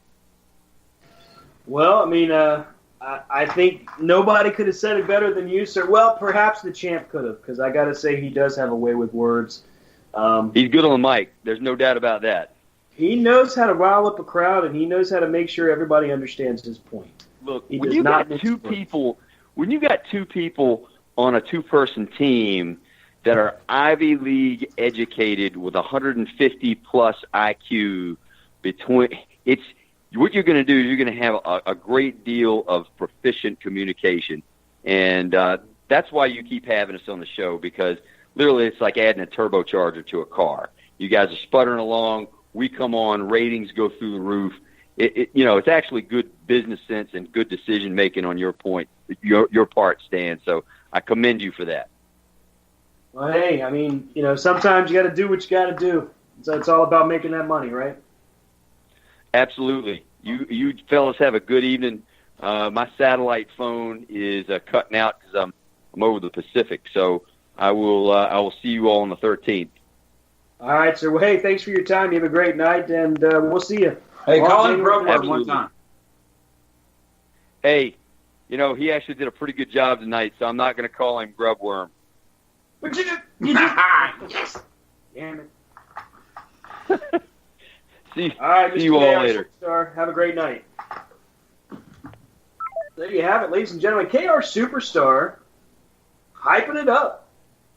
Well, I mean, I think nobody could have said it better than you, sir. Well, perhaps the champ could have, because I got to say he does have a way with words. He's good on the mic. There's no doubt about that. He knows how to rile up a crowd, and he knows how to make sure everybody understands his point. Look, when you got two people on a two-person team that are Ivy League educated with 150 plus IQ, what you're going to do is you're going to have a great deal of proficient communication, and that's why you keep having us on the show, because literally it's like adding a turbocharger to a car. You guys are sputtering along. We come on, ratings go through the roof. It's actually good business sense and good decision making on your part, Stan. So I commend you for that. Well, hey, I mean, sometimes you got to do what you got to do. So it's all about making that money, right? Absolutely. You fellas have a good evening. My satellite phone is cutting out because I'm over the Pacific. So I will see you all on the 13th. All right, sir. Well, hey, thanks for your time. You have a great night, and we'll see you. Hey, Well, call him January Grubworm 14th. one time. Hey, he actually did a pretty good job tonight, so I'm not going to call him Grubworm. But you yes. Damn it. See All right, Mr. you all KR later. Superstar. Have a great night. There you have it, ladies and gentlemen. KR Superstar hyping it up.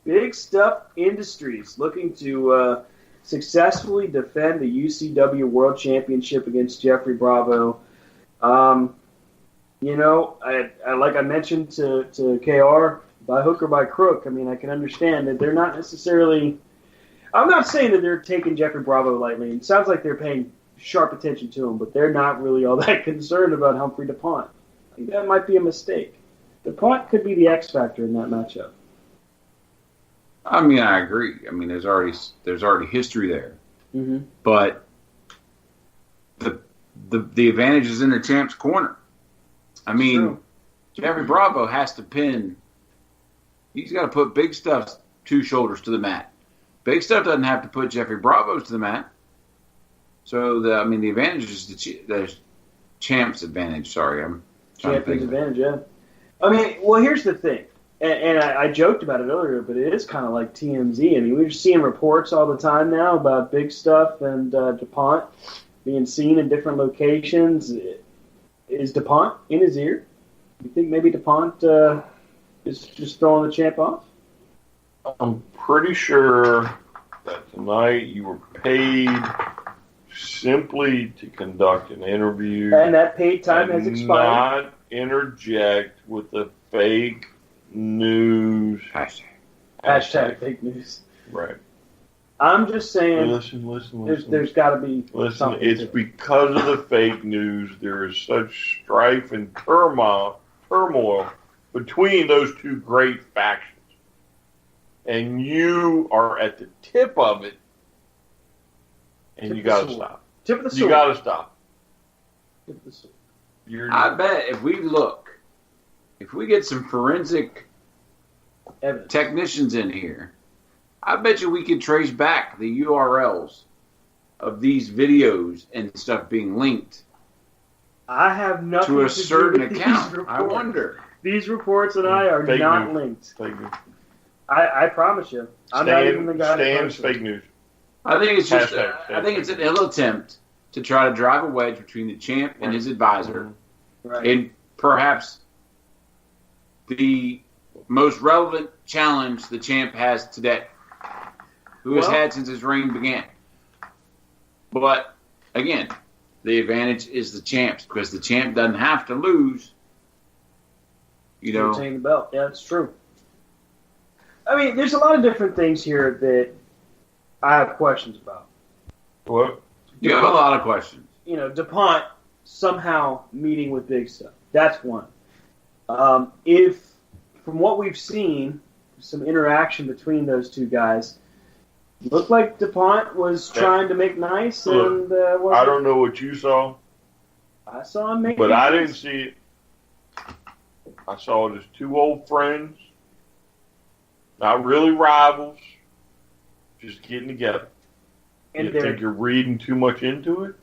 Big Stuff Industries looking to successfully defend the UCW World Championship against Jeffrey Bravo. I like I mentioned to KR, by hook or by crook, I mean, I can understand that they're not necessarily – I'm not saying that they're taking Jeffrey Bravo lightly. It sounds like they're paying sharp attention to him, but they're not really all that concerned about Humphrey DuPont. I think that might be a mistake. DuPont could be the X factor in that matchup. I mean, I agree. I mean, there's already history there, but the advantage is in the champ's corner. I mean, Jeffrey Bravo has to pin. He's got to put Big Stuff's two shoulders to the mat. Big Stuff doesn't have to put Jeffrey Bravo's to the mat. So the advantage is the champ's advantage. Sorry, I'm trying to think. Champion's advantage, yeah. I mean, well, here's the thing. And I joked about it earlier, but it is kind of like TMZ. I mean, we're seeing reports all the time now about Big Stuff and DuPont being seen in different locations. Is DuPont in his ear? You think maybe DuPont is just throwing the champ off? I'm pretty sure that tonight you were paid simply to conduct an interview. And that paid time has expired. Not interject with the fake news. Hashtag fake news. Right. I'm just saying. Listen. There's got to be. Listen, it's because of the fake news. There is such strife and turmoil between those two great factions. And you are at the tip of it. And you got to stop. Tip of the sword. You got to stop. Tip of the sword. I bet if we get some forensic evidence technicians in here, I bet you we could trace back the URLs of these videos and stuff being linked. I have nothing to a certain do with account. I wonder. These reports and I are fake not news. linked. Fake news. I promise you. I'm not even the guy. Stan's fake news. I think it's just. Hashtag I think it's an ill attempt to try to drive a wedge between the champ and his advisor, and perhaps the most relevant challenge the champ has today, who has had since his reign began. But again, the advantage is the champ's because the champ doesn't have to lose. To retain the belt. Yeah, that's true. I mean, there's a lot of different things here that I have questions about. What? You have a lot of questions. DuPont somehow meeting with Big Stuff. That's one. If, from what we've seen, some interaction between those two guys, looked like DuPont was trying to make nice and wasn't. I don't know what you saw. I saw him make But nice. I didn't see it. I saw just two old friends, not really rivals, just getting together. And You think you're reading too much into it?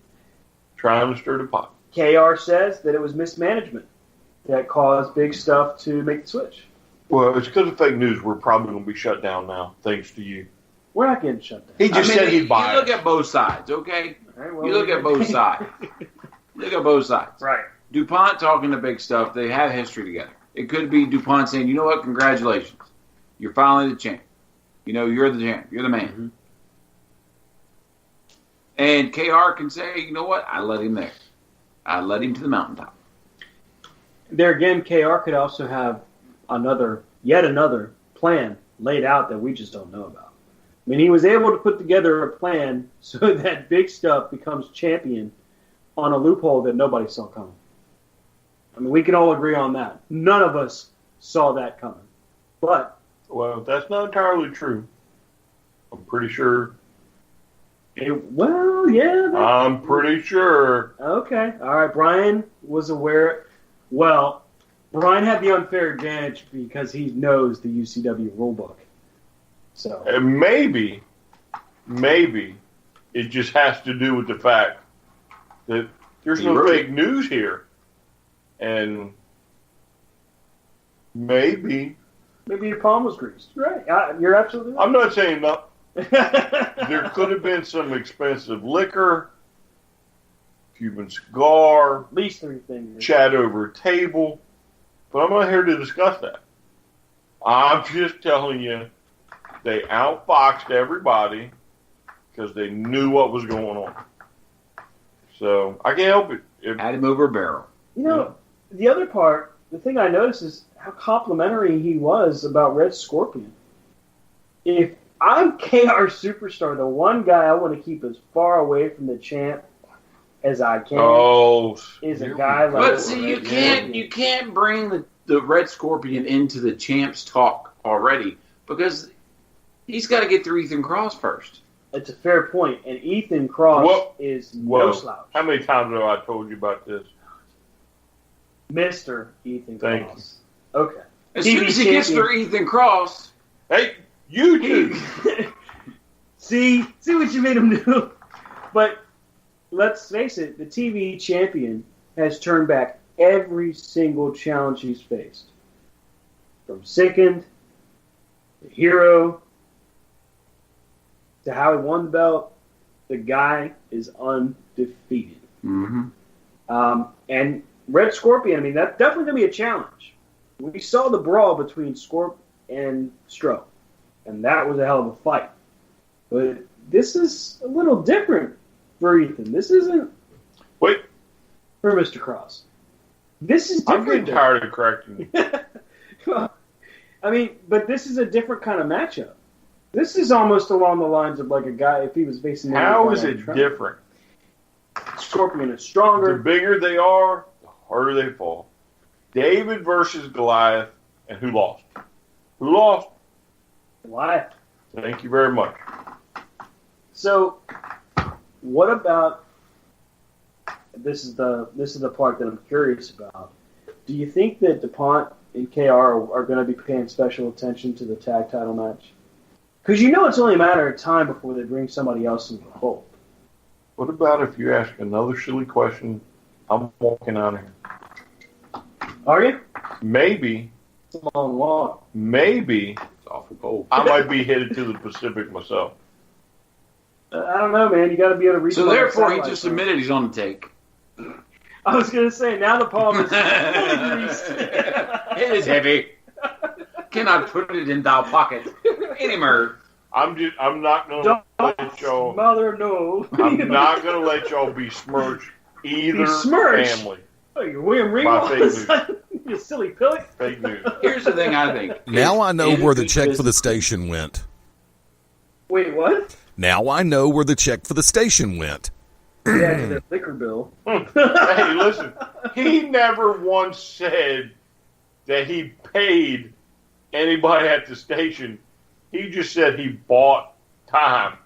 Trying to stir the pot. KR says that it was mismanagement that caused Big Stuff to make the switch. Well, it's because of fake news. We're probably going to be shut down now, thanks to you. We're not getting shut down. He just said he'd buy You look at both sides, okay? All right, well, You look at both sides. Look at both sides. Right. DuPont talking to Big Stuff, they have history together. It could be DuPont saying, you know what, congratulations. You're finally the champ. You're the champ. You're the man. Mm-hmm. And KR can say, you know what, I led him there. I led him to the mountaintop. There again, KR could also have yet another plan laid out that we just don't know about. I mean, he was able to put together a plan so that Big Stuff becomes champion on a loophole that nobody saw coming. I mean, we can all agree on that. None of us saw that coming. But Well, that's not entirely true. I'm pretty sure. I'm pretty sure. Okay. All right. Brian was aware. Well, Brian had the unfair advantage because he knows the UCW rulebook. So And maybe maybe it just has to do with the fact that there's no fake news here. And maybe your palm was greased. Right. You're absolutely right. I'm not saying no. There could have been some expensive liquor, Cuban cigar, at least 3 fingers. Chat over a table, but I'm not here to discuss that. I'm just telling you, they outfoxed everybody because they knew what was going on. So I can't help it. Had him over a barrel. You know, the other part, the thing I noticed is how complimentary he was about Red Scorpion. If I'm KR Superstar, the one guy I want to keep as far away from the champ as I can is a guy like. But see, you can't bring the Red Scorpion into the champs talk already because he's got to get through Ethan Cross first. It's a fair point, and Ethan Cross is no slouch. How many times have I told you about this? Mr. Ethan Thank Cross. You. Okay. As soon as he gets through Ethan Cross, hey, you two. see what you made him do. But let's face it, the TV champion has turned back every single challenge he's faced. From second to hero to how he won the belt, the guy is undefeated. Mm-hmm. And Red Scorpion, I mean, that's definitely going to be a challenge. We saw the brawl between Scorp and Stroh, and that was a hell of a fight. But this is a little different for Ethan. This isn't for Mr. Cross. This is different. I'm getting tired of correcting you. Well, I mean, but this is a different kind of matchup. This is almost along the lines of like a guy if he was facing. How is it different? Scorpion is stronger. The bigger they are, the harder they fall. David versus Goliath, and who lost? Who lost? Goliath. Thank you very much. So, what about? This is the part that I'm curious about. Do you think that DuPont and KR are going to be paying special attention to the tag title match? Because you know it's only a matter of time before they bring somebody else into the fold. What about if you ask another silly question? I'm walking out of here. Are you? Maybe. It's a long walk. Maybe. It's awful cold. I might be headed to the Pacific myself. I don't know, man. You got to be able to reach. So therefore, he just admitted he's on the take. I was going to say, now the palm is fully greased. It is heavy. Cannot put it in thou pocket anymore. I'm not going to let y'all. Mother, no. I'm not going to let y'all besmirch either family. Oh, you're William Regal? Fake news. You silly pillock. Fake news. Here's the thing I think. Now I know where the check for the station went. Wait, what? Now I know where the check for the station went. Yeah, to the liquor bill. Hey, listen. He never once said that he paid anybody at the station. He just said he bought time.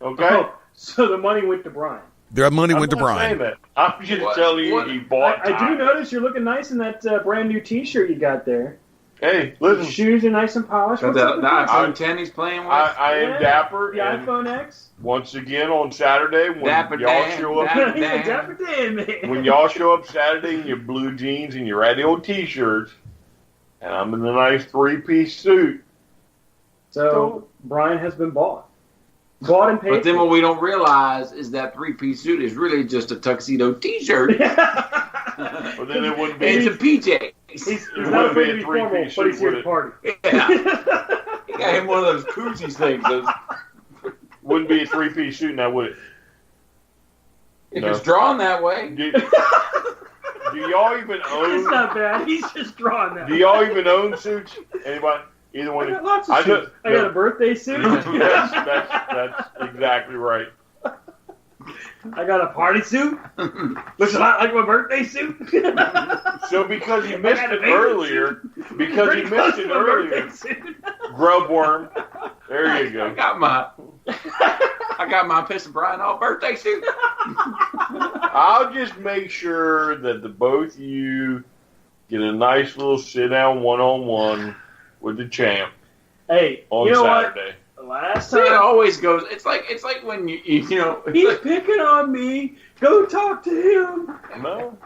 Okay? Oh, so the money went to Brian. Their money went to I'm not Brian. saying that. I'm just telling you he bought time. I do notice you're looking nice in that brand new T-shirt you got there. Hey, The listen. shoes are nice and polished. The What's up with that? iPhone 10 he's playing with. I am dapper. The and iPhone X. once again on Saturday when Dapper y'all Dan, show up, Dapper Yeah, Dan. Dapper Dan, man. when y'all show up Saturday in your blue jeans and your radio T-shirts, and I'm in a nice 3-piece suit. So Brian has been bought and paid. But then what we don't realize is that 3-piece suit is really just a tuxedo T-shirt. But then it wouldn't be. It's a PJ. He's It not wouldn't afraid be to a be formal, three-piece but he's suit, here would to it? party. Yeah. He got him one of those koozies things. Wouldn't be a 3-piece suit now, would it? If No. it's drawn that way. Do y'all even It's own? not bad. He's just drawing that. Do y'all even own suits? Anybody? Either one? I of got you? lots of I know- suits. I got a birthday suit. that's exactly right. I got a party suit. Looks a lot like my birthday suit. So because you I missed got a it bathing earlier, because Pretty you close missed to it my earlier, birthday suit. grubworm. There you I go. got my Piss of Brian all birthday suit. I'll just make sure that the both of you get a nice little sit down 1-on-1 with the champ Hey, on you know Saturday. what? last See, it time always goes. It's like when you know. It's he's like, picking on me. Go talk to him. No.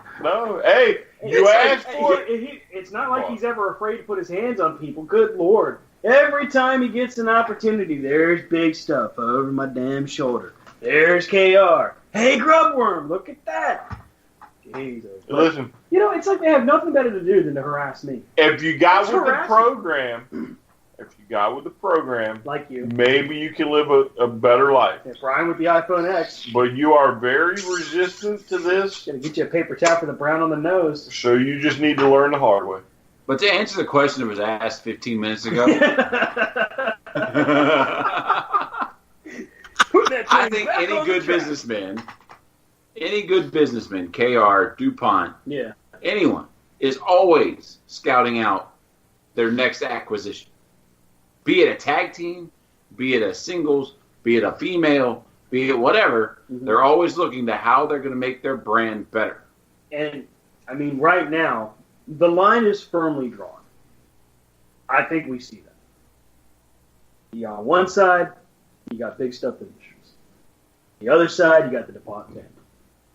Hey, you asked for it. It's not like he's ever afraid to put his hands on people. Good Lord. Every time he gets an opportunity, there's big stuff over my damn shoulder. There's KR. Hey, Grubworm, look at that. Jesus. Listen. You know, it's like they have nothing better to do than to harass me. If you got That's with the harassing. program, Like you. maybe you can live a better life. Yeah, Brian with the iPhone X. But you are very resistant to this, Gonna get you a paper towel for the brown on the nose. so you just need to learn the hard way. but to answer the question that was asked 15 minutes ago, I think any good businessman, KR, DuPont, Yeah. anyone, is always scouting out their next acquisition. Be it a tag team, be it a singles, be it a female, be it whatever, they're always looking to how they're going to make their brand better. And, I mean, right now, the line is firmly drawn. I think we see that. You got on one side, you got Big Stuff Industries. The other side, you got the DuPont family.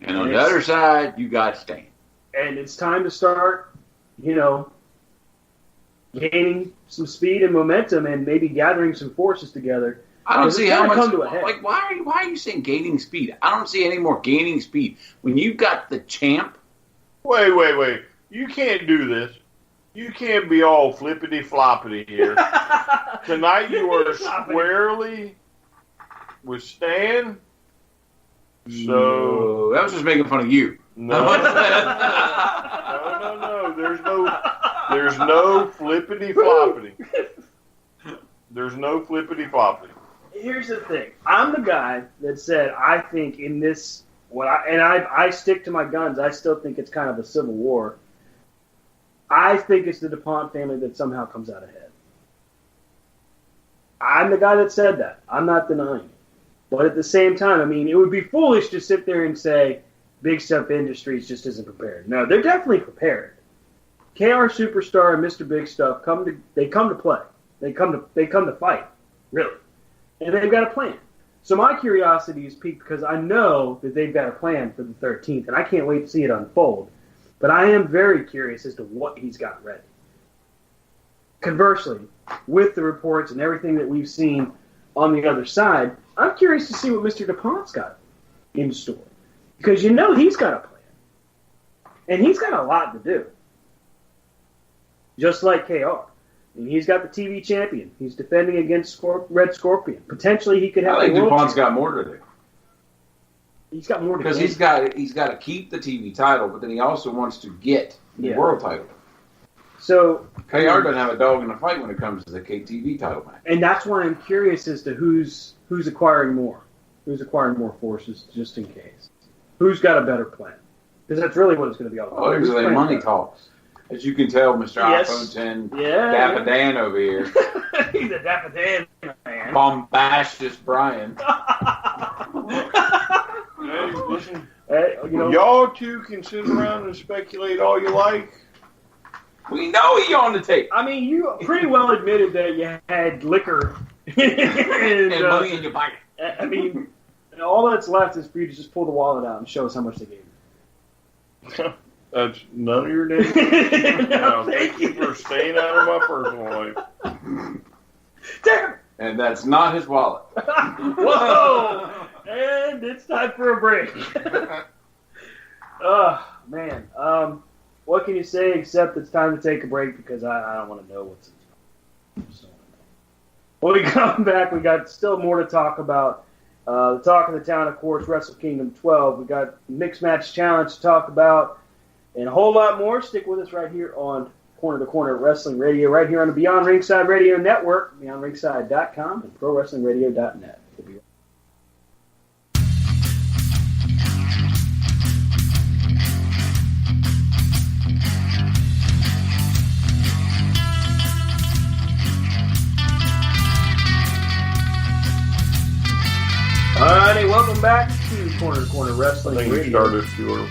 And on the other side, you got Stan. And it's time to start, gaining some speed and momentum and maybe gathering some forces together. I don't see how much. Come to a head. Like, why are you saying gaining speed? I don't see any more gaining speed when you've got the champ. Wait. You can't do this. You can't be all flippity-floppity here. Tonight you are squarely with Stan. So that was just making fun of you. No. There's no flippity-floppity. There's no flippity-floppity. Here's the thing. I'm the guy that said I think in this I stick to my guns. I still think it's kind of a civil war. I think it's the DuPont family that somehow comes out ahead. I'm the guy that said that. I'm not denying it. But at the same time, I mean, it would be foolish to sit there and say Big Stuff Industries just isn't prepared. No, they're definitely prepared. KR Superstar and Mr. Big Stuff come to play. They come to fight, really. And they've got a plan. So my curiosity is piqued because I know that they've got a plan for the 13th, and I can't wait to see it unfold. But I am very curious as to what he's got ready. Conversely, with the reports and everything that we've seen on the other side, I'm curious to see what Mr. DuPont's got in store. Because he's got a plan. And he's got a lot to do. Just like KR. I mean, he's got the TV champion. He's defending against Red Scorpion. Potentially he could have. I think DuPont's got more to do. He's got more to do. Because he's got to keep the TV title, but then he also wants to get the world title. So KR doesn't have a dog in the fight when it comes to the KTV title match. And that's why I'm curious as to who's acquiring more. Who's acquiring more forces just in case. Who's got a better plan? Because that's really what it's going to be all about. Oh, there's like money talks. As you can tell, Mr. iPhone 10, Dapper Dan over here. He's a Dapper Dan man. Bombastic Brian. Hey, listen. Hey, y'all two can sit around and speculate all you like. We know he on the tape. I mean, you pretty well admitted that you had liquor and money in your pocket. I mean, all that's left is for you to just pull the wallet out and show us how much they gave you. That's none of your business. Thank you for staying out of my personal life. Damn! And that's not his wallet. Whoa! And it's time for a break. Oh, man. What can you say except it's time to take a break because I don't want to know what's in store. When we come back, we got still more to talk about. The talk of the town, of course, Wrestle Kingdom 12. We got Mixed Match Challenge to talk about and a whole lot more. Stick with us right here on Corner to Corner Wrestling Radio, right here on the Beyond Ringside Radio Network, beyondringside.com and prowrestlingradio.net. We'll be right back. Alrighty, welcome back to Corner to Corner Wrestling I think Radio. you started to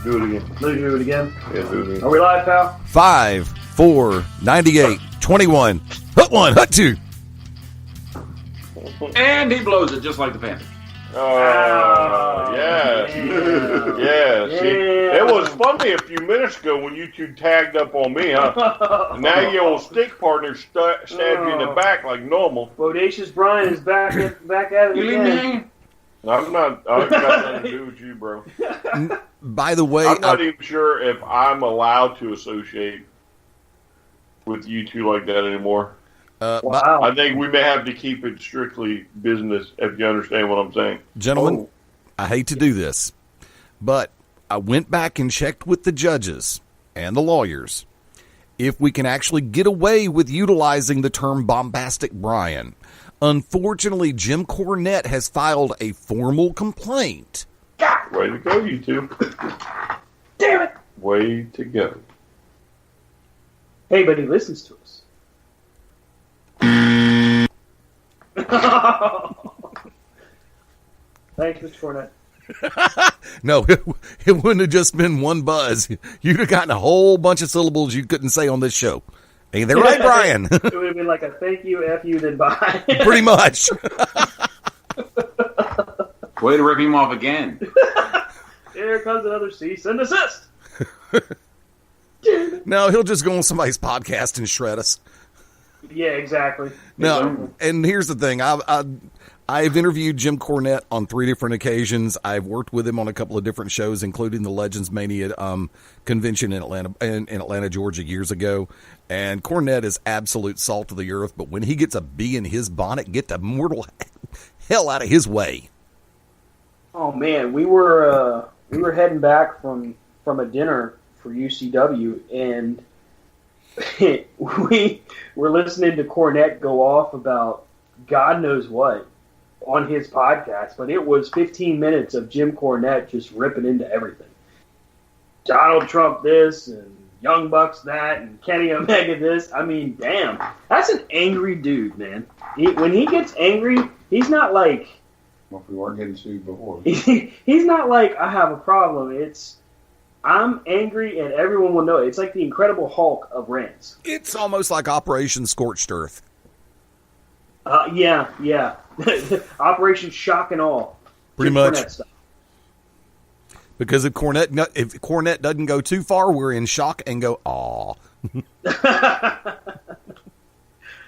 do it again. Let's do it again. Yeah, do it again. Are we live, pal? 5, 4, 98, 21. Hut 1, hut 2. And he blows it just like the Panthers. Oh, yes. Yeah. See, it was funny a few minutes ago when you two tagged up on me, huh? And now your old stick partner stabbed you in the back like normal. Bodacious Brian is back at it You leave me again. hanging? I've got nothing to do with you, bro. By the way, I'm not even sure if I'm allowed to associate with you two like that anymore. Wow. I think we may have to keep it strictly business, if you understand what I'm saying. gentlemen, I hate to do this, but I went back and checked with the judges and the lawyers if we can actually get away with utilizing the term bombastic Brian. Unfortunately, Jim Cornette has filed a formal complaint. Way to go, you two. Damn it! Way to go. Hey, but he listens to us. Thanks, Mr. Cornette. No, it wouldn't have just been one buzz. You'd have gotten a whole bunch of syllables you couldn't say on this show. Hey, they're right, Brian. It would have been like a thank you, F you, then bye. Pretty much. Way to rip him off again. Here comes another cease and desist. No, he'll just go on somebody's podcast and shred us. Yeah, exactly. No, and here's the thing. I've interviewed Jim Cornette on 3 different occasions. I've worked with him on a couple of different shows, including the Legends Mania convention in Atlanta, Georgia, years ago. And Cornette is absolute salt of the earth. But when he gets a bee in his bonnet, get the mortal hell out of his way. Oh man, we were heading back from a dinner for UCW, and we were listening to Cornette go off about God knows what on his podcast, but it was 15 minutes of Jim Cornette just ripping into everything. Donald Trump this, and Young Bucks that, and Kenny Omega this. I mean, damn. That's an angry dude, man. When he gets angry, he's not like... What we weren't getting to before. He's not like, I have a problem. It's, I'm angry and everyone will know it. It's like the Incredible Hulk of rants. It's almost like Operation Scorched Earth. Yeah. Operation Shock and Awe. Pretty Jim much. Cornette stuff. Because if Cornette doesn't go too far, we're in shock and go, aw.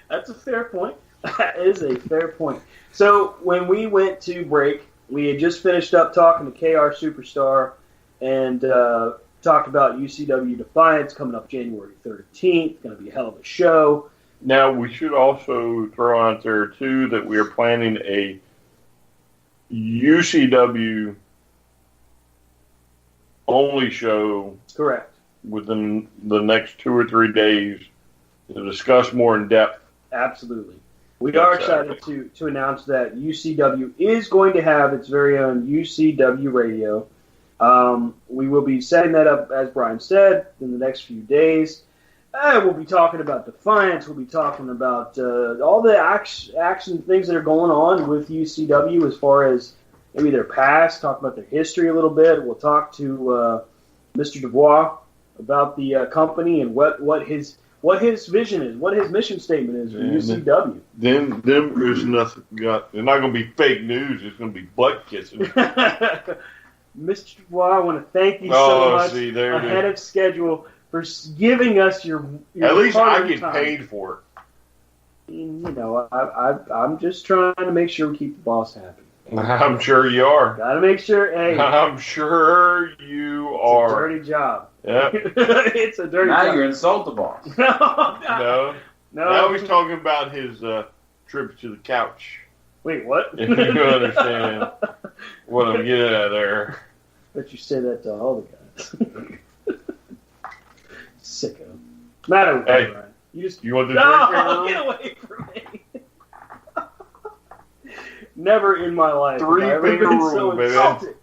That's a fair point. That is a fair point. So when we went to break, we had just finished up talking to KR Superstar and talked about UCW Defiance coming up January 13th. Going to be a hell of a show. Now, we should also throw out there, too, that we are planning a UCW only show. Correct. Within the next 2 or 3 days to discuss more in depth. Absolutely. We are excited to announce that UCW is going to have its very own UCW radio. We will be setting that up, as Brian said, in the next few days. We'll be talking about Defiance. We'll be talking about all the action things that are going on with UCW as far as maybe their past, talk about their history a little bit. We'll talk to Mr. Dubois about the company and what his vision is, what his mission statement is for UCW. Then there's nothing. They're not going to be fake news. It's going to be butt kissing. Mr. Dubois, I want to thank you so much ahead of schedule for giving us your at least I get time. paid for it. You know, I'm just trying to make sure we keep the boss happy. I'm sure you are. Got to make sure. Hey, I'm sure you are. It's a dirty job. Yeah. It's a dirty job. Now you're insult the boss. No. Now he's talking about his trip to the couch. Wait, what? If you understand what I'm getting at there. But you say that to all the guys. Sicko. Matter with Hey, Brian. You want the No, drink? get away from me. Never in my life have I ever Three-finger been rule, so baby. insulted.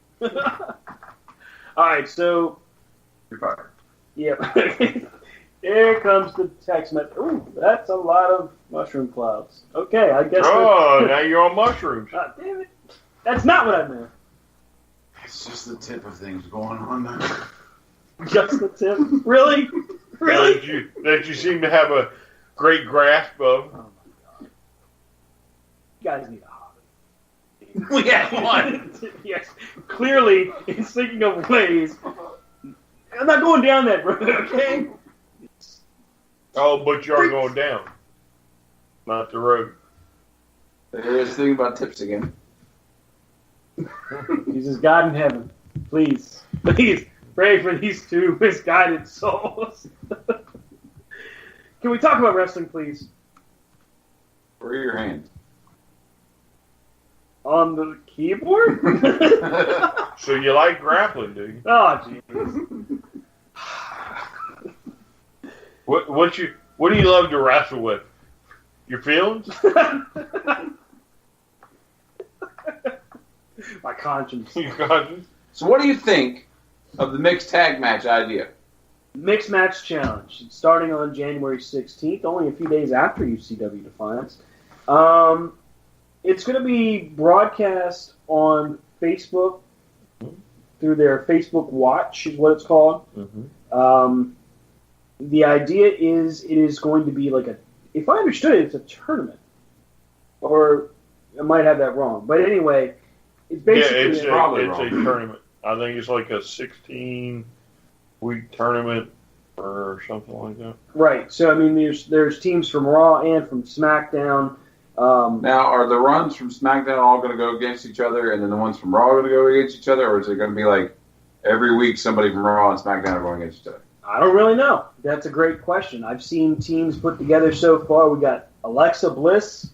All right, so You're fired. yeah. Here comes the text message. Ooh, that's a lot of mushroom clouds. Okay, I guess. Oh, now you're on mushrooms. God damn it! That's not what I meant. It's just the tip of things going on now. Just the tip. Really? Really? That you seem to have a great grasp of. Oh my god! You guys need a hug. We had one. Yes, clearly it's thinking of ways. I'm not going down that road, okay? Oh, but you are going down, not the road. There's thinking about tips again. Jesus, God in heaven, please pray for these two misguided souls. Can we talk about wrestling, please? Where are your hands? On the keyboard? So you like grappling, do you? Oh, jeez. What do you love to wrestle with? Your feelings? My conscience. Your conscience? So what do you think of the mixed tag match idea? Mixed Match Challenge. It's starting on January 16th, only a few days after UCW Defiance. It's going to be broadcast on Facebook through their Facebook Watch, is what it's called. Mm-hmm. The idea is it is going to be like if I understood it, it's a tournament. Or I might have that wrong. But anyway, it's basically it's a tournament. I think it's like a 16-week tournament or something like that. Right. So, I mean, there's teams from Raw and from SmackDown. Now, are the runs from SmackDown all going to go against each other, and then the ones from Raw are going to go against each other, or is it going to be like every week somebody from Raw and SmackDown are going against each other? I don't really know. That's a great question. I've seen teams put together so far. We got Alexa Bliss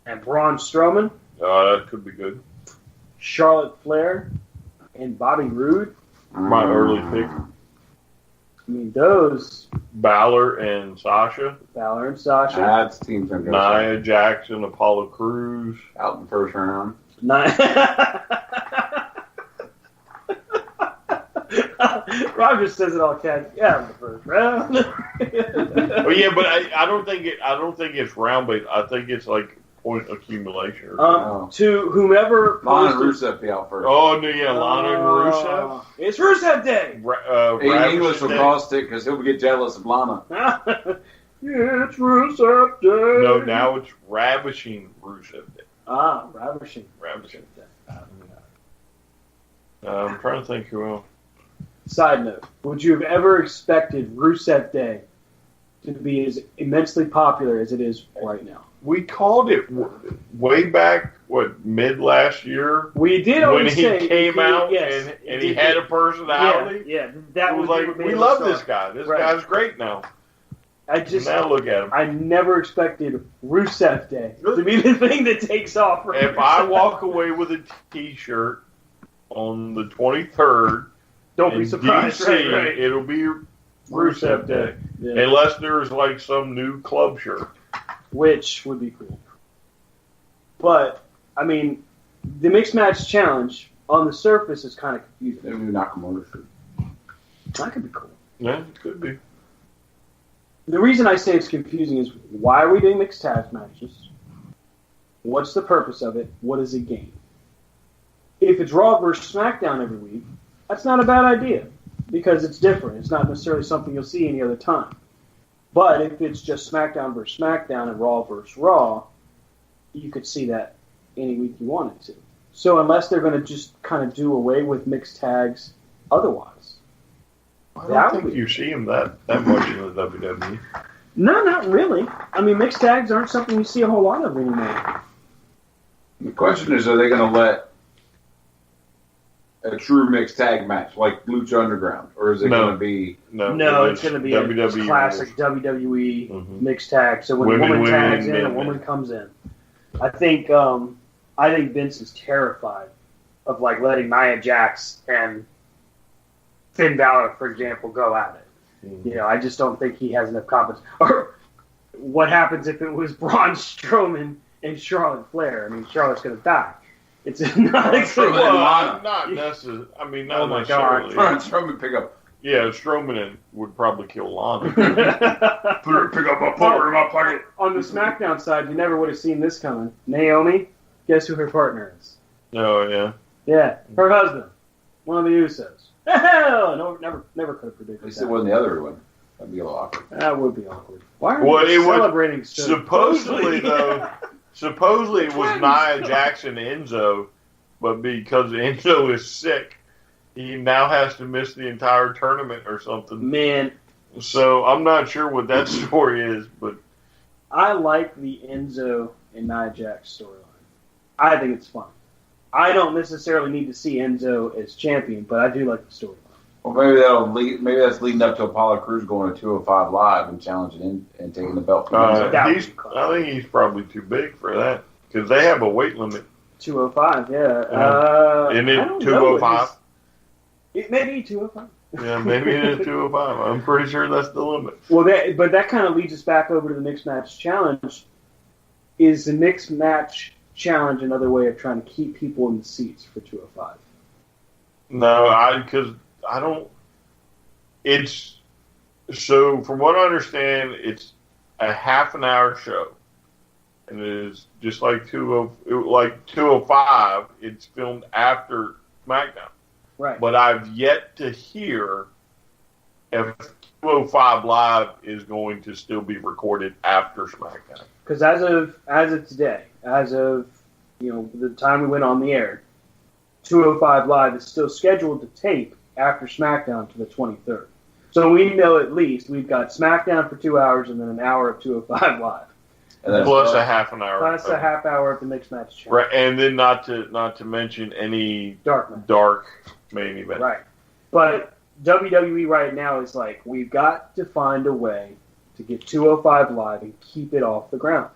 and Braun Strowman, That could be good. Charlotte Flair, and Bobby Roode. My early pick. I mean, those Balor and Sasha. Balor and Sasha. That's teams going to go Nia Jackson, Apollo Crews. out in the first round. Rob just says it all cat. Yeah, in the first round. Oh yeah, but I don't think it's round based. I think it's like point accumulation. Or To whomever. Lana and Rusev be out first. oh no, yeah, Lana and Rusev. It's Rusev Day. Hey, English will cost it because he'll get jealous of Lana. It's Rusev Day. No, now it's Ravishing Rusev Day. Ravishing. Day. I'm trying to think who else. Side note: would you have ever expected Rusev Day to be as immensely popular as it is right now? We called it way back, mid last year? We did when always he say came out yes, and he had a personality. Yeah, that was was like, we love this guy. This guy's great now. Now look at him. I never expected Rusev Day to be the thing that takes off. If I walk away with a T-shirt on the 23rd, don't be surprised. DC, Right. it'll be Rusev Day, Yeah. unless there's like some new club shirt, which would be cool. But I mean, the mixed match challenge on the surface is kind of confusing. Maybe Nakamura shirt. That could be cool. Yeah, it could be. The reason I say it's confusing is why are we doing mixed tag matches? What's the purpose of it? What does it gain? If it's Raw versus SmackDown every week, that's not a bad idea because it's different. It's not necessarily something you'll see any other time. But if it's just SmackDown versus SmackDown and Raw versus Raw, you could see that any week you wanted to. So unless they're going to just kind of do away with mixed tags otherwise. I don't think you see him that much in the WWE. No, not really. I mean, mixed tags aren't something you see a whole lot of anymore. The question is, are they going to let a true mixed tag match like Lucha Underground, or is it going to be? No, it's going to be WWE a classic WWE mixed tag. So when Women a woman tags win, in, a men woman win. comes in. I think Vince is terrified of like letting Nia Jax and Finn Balor, for example, go at it. You know, I just don't think he has enough confidence. Or what happens if it was Braun Strowman and Charlotte Flair? I mean, Charlotte's going to die. It's not Strowman and Lana. Not necessarily. I mean, not Oh my necessarily. God. Strowman pick up. Yeah, Strowman would probably kill Lana. Pick up my poker in my pocket. On the SmackDown side, you never would have seen this coming. Naomi, guess who her partner is? Oh yeah. Yeah, her husband, one of the Usos. Hell, no, never could have predicted At least that. it wasn't the other one. That'd be a little awkward. That would be awkward. Why are Well, you it would- celebrating so Supposedly closely? though, supposedly it was Nia Jax and Enzo, but because Enzo is sick, he now has to miss the entire tournament or something. Man. So I'm not sure what that story is, but I like the Enzo and Nia Jax storyline. I think it's fun. I don't necessarily need to see Enzo as champion, but I do like the storyline. Well, maybe that's leading up to Apollo Crews going to 205 Live and challenging and taking the belt from Enzo. I think he's probably too big for that because they have a weight limit. 205, yeah. Isn't it 205? Maybe 205. Yeah, maybe it is 205. I'm pretty sure that's the limit. Well, but that kind of leads us back over to the mixed match challenge. Is the mixed match challenge another way of trying to keep people in the seats for 205? No, because I don't. It's so from what I understand, it's a half an hour show, and it is just like 205. It's filmed after SmackDown. Right. But I've yet to hear if 205 Live is going to still be recorded after SmackDown. Because as of today, as of the time we went on the air, 205 Live is still scheduled to tape after SmackDown to the 23rd. So we know at least we've got SmackDown for 2 hours and then an hour of 205 Live. And plus a half an hour. Plus a half hour of the mixed match challenge. Right, and then not to mention any dark main event. Right. But WWE right now is like, we've got to find a way to get 205 Live and keep it off the ground.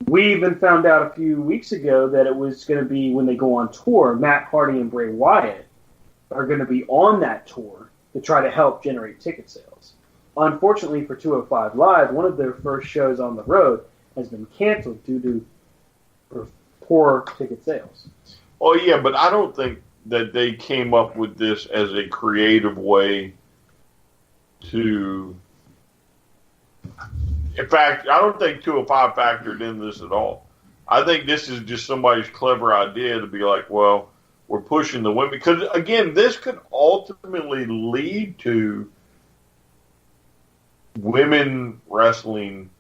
We even found out a few weeks ago that it was going to be when they go on tour, Matt Hardy and Bray Wyatt are going to be on that tour to try to help generate ticket sales. Unfortunately for 205 Live, one of their first shows on the road has been canceled due to poor ticket sales. Oh, yeah, but I don't think that they came up with this as a creative way to... In fact, I don't think 205 factored in this at all. I think this is just somebody's clever idea to be like, well, we're pushing the women. Because, again, this could ultimately lead to women wrestling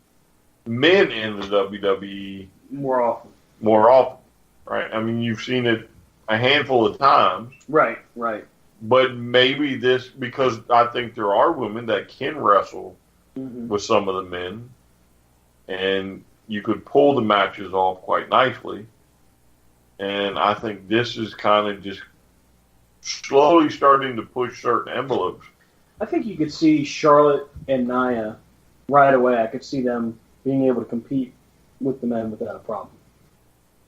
men in the WWE more often. Right? I mean, you've seen it a handful of times. Right. But maybe this, because I think there are women that can wrestle with some of the men, and you could pull the matches off quite nicely. And I think this is kind of just slowly starting to push certain envelopes. I think you could see Charlotte and Nia right away. I could see them being able to compete with the men without a problem.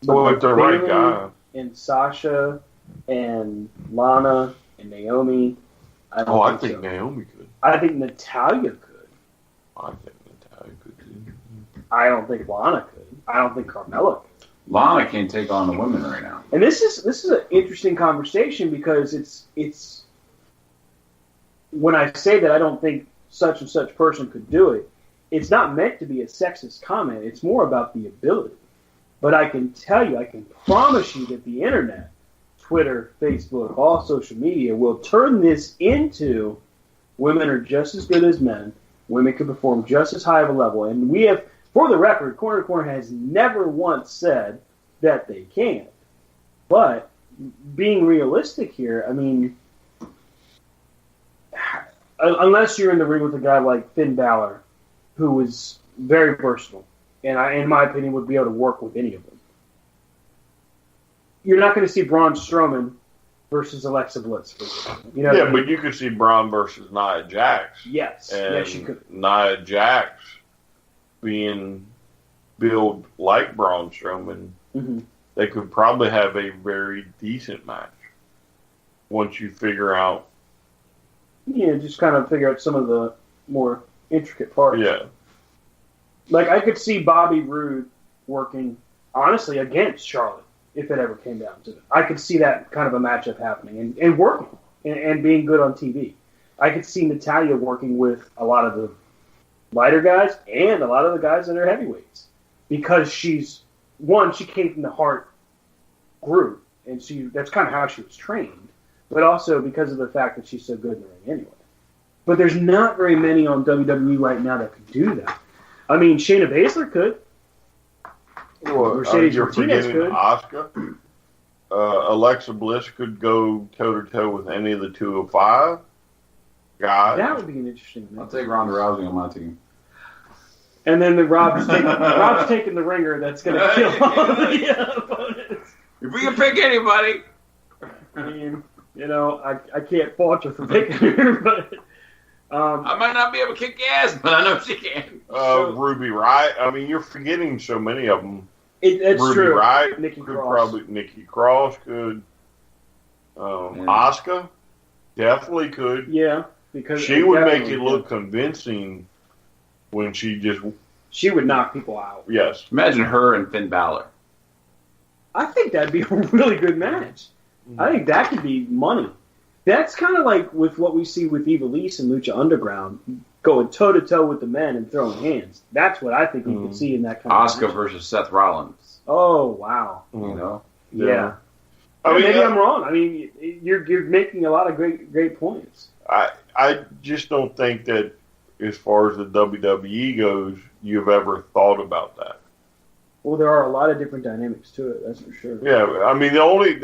Well, if they're right guy. And Sasha and Lana and Naomi. I think Naomi could. I think Natalya could. I think Natalya could too. I don't think Lana could. I don't think Carmella could. Lana can't take on the women right now. And this is an interesting conversation because it's when I say that I don't think such and such person could do it, it's not meant to be a sexist comment. It's more about the ability. But I can tell you, I can promise you that the internet, Twitter, Facebook, all social media will turn this into women are just as good as men. Women can perform just as high of a level. And we have, for the record, Corner to Corner has never once said that they can't. But being realistic here, I mean, unless you're in the ring with a guy like Finn Balor, who is very versatile, and in my opinion, would be able to work with any of them. You're not going to see Braun Strowman versus Alexa Bliss. But you could see Braun versus Nia Jax. Yes, you could. Nia Jax being billed like Braun Strowman, they could probably have a very decent match once you figure out. Yeah, just kind of figure out some of the more intricate parts. Yeah. Like, I could see Bobby Roode working, honestly, against Charlotte, if it ever came down to it. I could see that kind of a matchup happening and working and being good on TV. I could see Natalya working with a lot of the lighter guys and a lot of the guys that are heavyweights. Because she came from the Hart group, and that's kind of how she was trained. But also because of the fact that she's so good in the ring anyway. But there's not very many on WWE right now that could do that. I mean, Shayna Baszler could. Well, Mercedes you're Martinez forgetting could. Asuka. Alexa Bliss could go toe to toe with any of the 205 guys. That would be an interesting I'll match. take Ronda Rousey on my team. And then Rob's taking the ringer that's going to kill all the opponents. If we can pick anybody. I mean, I can't fault her for picking her, but I might not be able to kick ass, but I know she can. Ruby Riott. I mean, you're forgetting so many of them. It's Ruby true. Riott Nikki could Cross. probably. Nikki Cross could. Asuka definitely could. Yeah, because She would make definitely, it look convincing when she would knock people out. Yes. Imagine her and Finn Balor. I think that'd be a really good match. I think that could be money. That's kind of like with what we see with Ivelisse and Lucha Underground, going toe-to-toe with the men and throwing hands. That's what I think we could see in that kind of Asuka match. versus Seth Rollins. Oh, wow. You know? Yeah. I mean, maybe I'm wrong. I mean, you're making a lot of great points. I just don't think that as far as the WWE goes, you've ever thought about that. Well, there are a lot of different dynamics to it, that's for sure. Yeah, I mean, the only,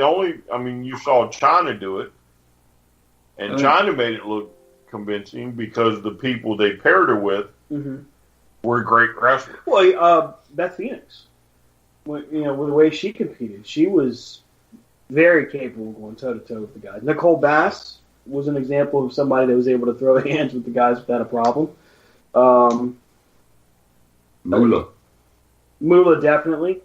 I mean, you saw China do it, and China made it look convincing because the people they paired her with were great wrestlers. Well, Beth Phoenix, with the way she competed, she was very capable of going toe-to-toe with the guys. Nicole Bass was an example of somebody that was able to throw hands with the guys without a problem. Moolah, definitely.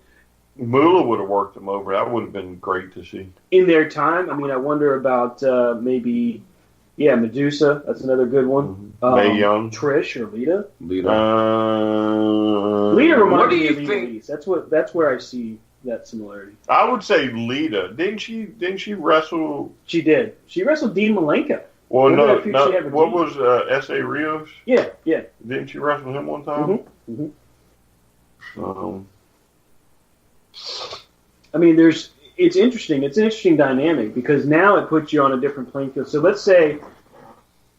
Moolah would have worked them over. That would have been great to see. In their time, I mean, I wonder about maybe, Medusa. That's another good one. Mae Young. Trish or Lita. Lita. Lita reminds What do me you of think? Elise. That's where I see that similarity. I would say Lita. Didn't she wrestle? She did. She wrestled Dean Malenko. Well, Remember no. that picture she had with What Dean? was S.A. Rios? Yeah. Didn't she wrestle him one time? I mean, it's interesting. It's an interesting dynamic because now it puts you on a different playing field. So let's say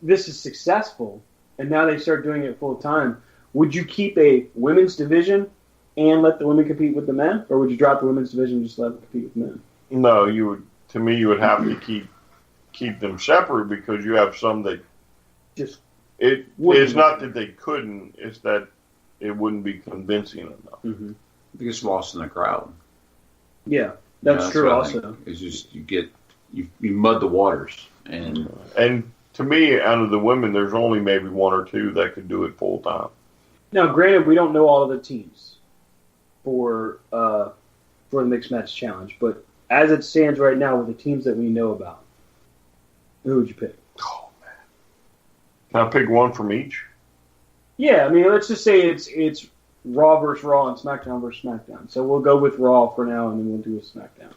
this is successful, and now they start doing it full time. Would you keep a women's division and let the women compete with the men, or would you drop the women's division and just let them compete with men? No, you would. To me, you would have to keep them separate because you have some that Just It's not that they couldn't; it's that it wouldn't be convincing enough. Mm-hmm. I think it's lost in the crowd. Yeah, that's true. what I Also, think. It's just you mud the waters, And to me, out of the women, there's only maybe one or two that could do it full time. now granted, we don't know all of the teams for the mixed match challenge, but as it stands right now, with the teams that we know about, who would you pick? Oh man, can I pick one from each? Yeah, I mean, let's just say it's Raw versus Raw and SmackDown versus SmackDown. So we'll go with Raw for now, and then we'll do a SmackDown.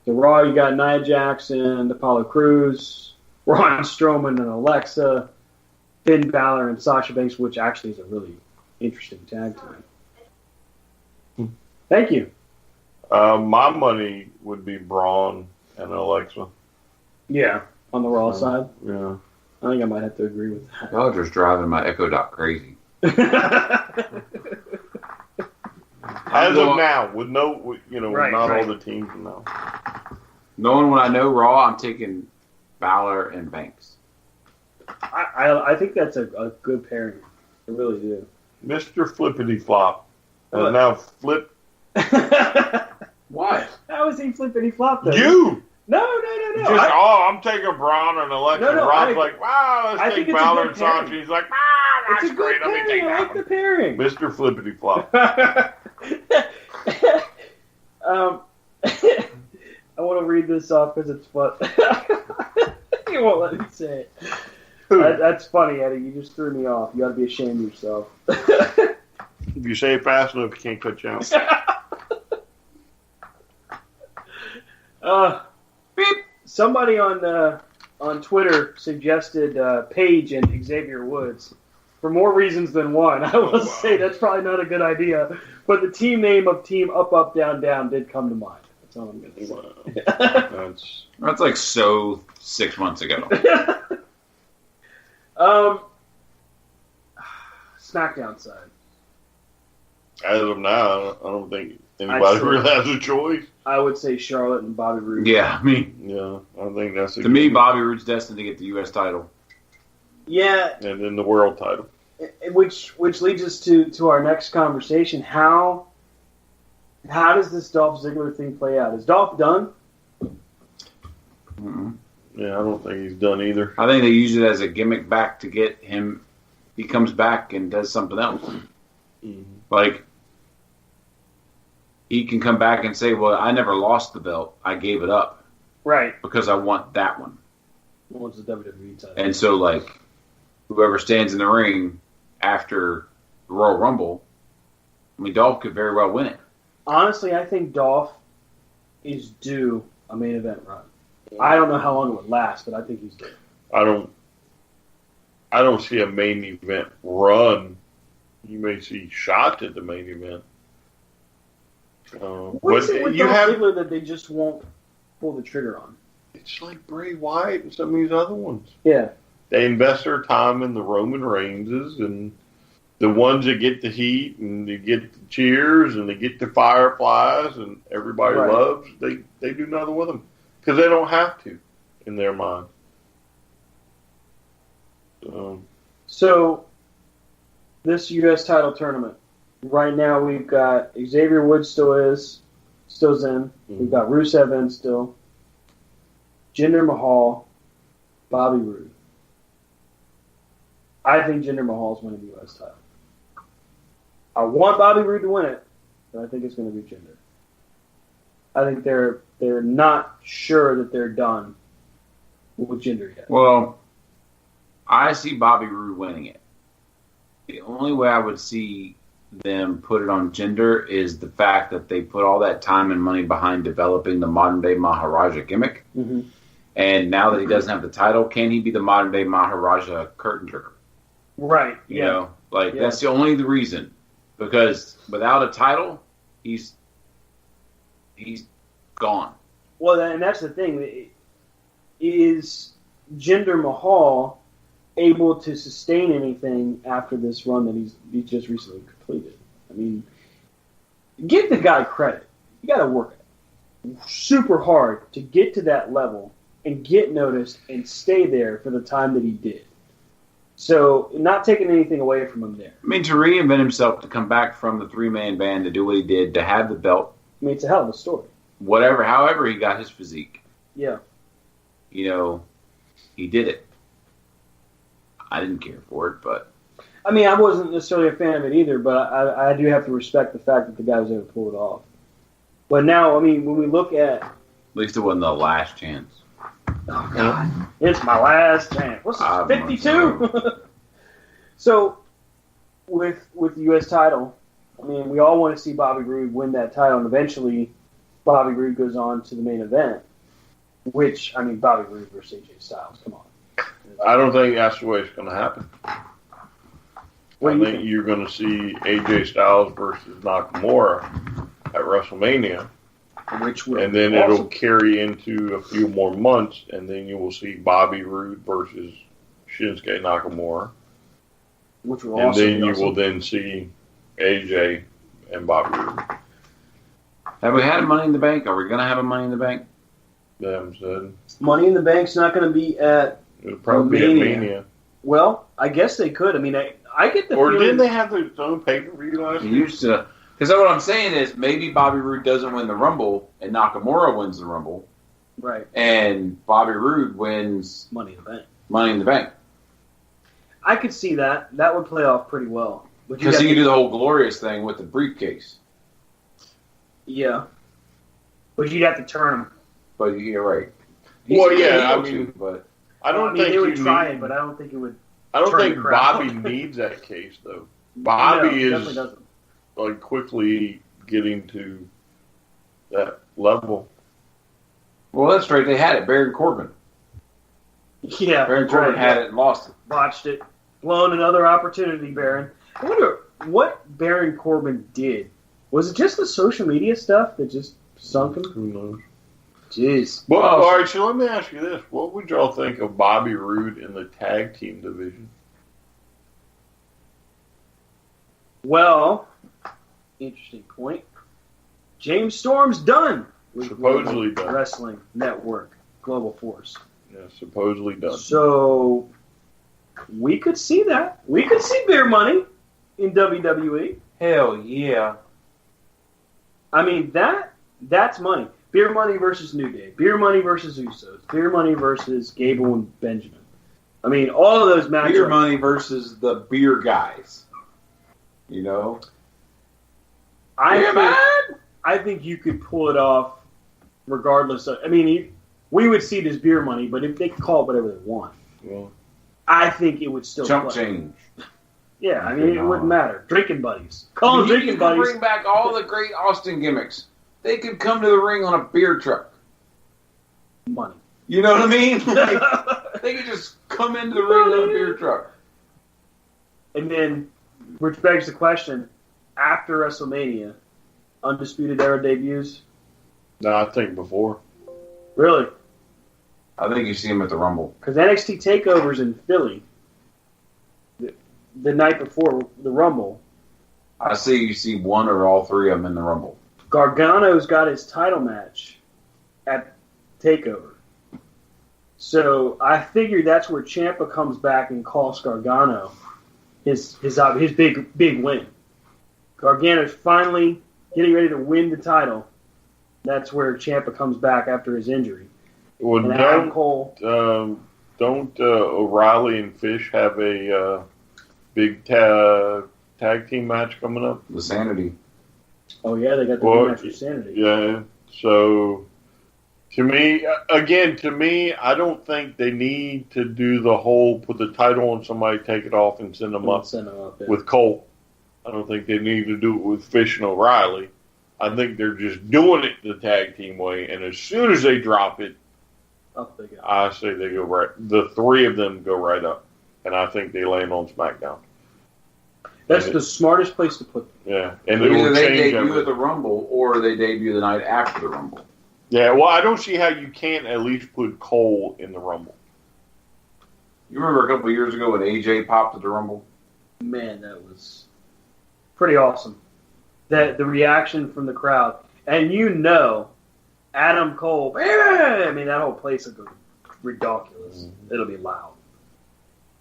So Raw, you got Nia Jackson, Apollo Crews, Braun Strowman and Alexa, Finn Balor and Sasha Banks, which actually is a really interesting tag team. Thank you. My money would be Braun and Alexa. Yeah, on the Raw side. Yeah. I think I might have to agree with that. y'all are just driving my Echo Dot crazy. As of now, with no, Right, not right. all the teams now. Knowing what I know Raw, I'm taking Balor and Banks. I think that's a good pairing. I really do. Mr. Flippity Flop What? has now flipped What? How was he flippity flop though? you. No. Just, I'm taking Braun and Alexa. No, Rob's like, wow, I let's think take it's a Balor good and Sasha. pairing. He's like, It's that's a great. good Let me pairing. take I that like the one. pairing. Mr. Flippity Flop. I want to read this off because it's fun. You won't let me say it. Who? That's funny, Eddie. You just threw me off. You got to be ashamed of yourself. If you say it fast enough, you can't cut you out. Somebody on Twitter suggested Paige and Xavier Woods for more reasons than one. I will say that's probably not a good idea, but the team name of Team Up Up Down Down did come to mind. That's all I'm going to say. That's like 6 months ago. SmackDown side. As of now, I don't think Anybody really has a choice? I would say Charlotte and Bobby Roode. Yeah, I mean, Yeah, I think that's to me, Bobby Roode's destined to get the U.S. title. Yeah, and then the world title. which leads us to our next conversation. How does this Dolph Ziggler thing play out? Is Dolph done? Mm-mm. Yeah, I don't think he's done either. I think they use it as a gimmick back to get him. He comes back and does something else. Mm-hmm. Like, he can come back and say, well, I never lost the belt. I gave it up. Right. Because I want that one. What's the WWE title? And so, like, whoever stands in the ring after the Royal Rumble, I mean, Dolph could very well win it. Honestly, I think Dolph is due a main event run. I don't know how long it would last, but I think he's due. I don't see a main event run. You may see shots at the main event. What is it with Dolph Ziggler that they just won't pull the trigger on? It's like Bray Wyatt and some of these other ones. Yeah. They invest their time in the Roman Reignses and the ones that get the heat and they get the cheers and they get the fireflies and everybody loves. They do nothing with them because they don't have to in their mind. So this U.S. title tournament. Right now, we've got Xavier Woods still in. Mm-hmm. We've got Rusev in still. Jinder Mahal, Bobby Roode. I think Jinder Mahal's winning the U.S. title. I want Bobby Roode to win it, but I think it's going to be Jinder. I think they're not sure that they're done with Jinder yet. Well, I see Bobby Roode winning it. The only way I would see them put it on Jinder is the fact that they put all that time and money behind developing the modern day Maharaja gimmick. Mm-hmm. And now that he doesn't have the title, can he be the modern day Maharaja curtain jerker? Right. You know, that's the only reason. Because without a title, he's gone. Well, and that's the thing. Is Jinder Mahal able to sustain anything after this run that he's just recently completed? I mean, give the guy credit. You got to work it super hard to get to that level and get noticed and stay there for the time that he did. So, not taking anything away from him there. I mean, to reinvent himself, to come back from the three-man band, to do what he did, to have the belt. I mean, it's a hell of a story. However he got his physique. Yeah. You know, he did it. I didn't care for it, but... I mean, I wasn't necessarily a fan of it either, but I do have to respect the fact that the guy was able to pull it off. But now, I mean, when we look at... At least it wasn't the last chance. Oh, God. It's my last chance. What's this, 52? So, with the U.S. title, I mean, we all want to see Bobby Roode win that title, and eventually Bobby Roode goes on to the main event, which, I mean, Bobby Roode versus AJ Styles. Come on. I don't think that's the way it's going to happen. I think you're going to see AJ Styles versus Nakamura at WrestleMania. And then it'll carry into a few more months, and then you will see Bobby Roode versus Shinsuke Nakamura. Which will and also then you will then see AJ and Bobby Roode. Have we had a Money in the Bank? Are we going to have a Money in the Bank? They haven't said. Money in the Bank's not going to be at It'll probably be at Mania. Well, I guess they could. I mean, I get the Or feeling... didn't they have their own pay-per-view last They year? used to... Because what I'm saying is maybe Bobby Roode doesn't win the Rumble and Nakamura wins the Rumble. Right. And Bobby Roode wins Money in the Bank. Money in the Bank. I could see that. That would play off pretty well. Because he can do the whole glorious thing with the briefcase. Yeah. But you'd have to turn him. But you're right. Well, yeah, I mean, but I don't think they would try it, but I don't think it would. I don't turn think the crowd. Bobby needs that case though. Bobby definitely is doesn't. like quickly getting to that level. Well, that's right. They had it. Baron Corbin. Yeah. Baron Corbin had it and lost it. Botched it. Blown another opportunity, Baron. I wonder what Baron Corbin did. Was it just the social media stuff that just sunk him? Who knows? Jeez. Well, all right, so let me ask you this. What would y'all think of Bobby Roode in the tag team division? Well, interesting point. James Storm's done with Supposedly Global done. Wrestling Network, Global Force. Yeah, supposedly done. So we could see that. We could see beer money in WWE. Hell yeah. I mean, that's money. Beer money versus New Day. Beer money versus Usos. Beer money versus Gable and Benjamin. I mean, all of those matches. Beer money versus the beer guys. You know? I think you could pull it off regardless of... I mean, we would see it as beer money, but if they could call it whatever they want, Well, I think it would still Chump play. change. Yeah, I mean, it wouldn't matter. Drinking buddies. Call them You drinking could buddies. bring back all the great Austin gimmicks. They could come to the ring on a beer truck. Money. You know what I mean? Like, they could just come into the ring on a beer truck. And then, which begs the question, after WrestleMania, Undisputed Era debuts? no, I think before. Really? I think you see him at the Rumble. Because NXT TakeOver's in Philly the night before the Rumble. I see you see one or all three of them in the Rumble. Gargano's got his title match at TakeOver. So I figured that's where Ciampa comes back and calls Gargano his big win. Gargano's finally getting ready to win the title. That's where Ciampa comes back after his injury. Well, And Adam Cole. don't O'Reilly and Fish have a big tag team match coming up? The Sanity. Oh yeah, they got the rematch with Sanity. Yeah. So, to me, I don't think they need to do the whole put the title on somebody, take it off, and send them up Yeah. with Cole. I don't think they need to do it with Fish and O'Reilly. I think they're just doing it the tag team way, and as soon as they drop it, Up they go. I say they go right. The three of them go right up, and I think they land on SmackDown. That's the smartest place to put them. Yeah, and Either will they change debut everything. at the Rumble or they debut the night after the Rumble. Yeah, well, I don't see how you can't at least put Cole in the Rumble. You remember a couple of years ago when AJ popped at the Rumble? Man, that was pretty awesome. The reaction from the crowd. And Adam Cole, I mean, that whole place would go ridiculous. Mm-hmm. It'll be loud.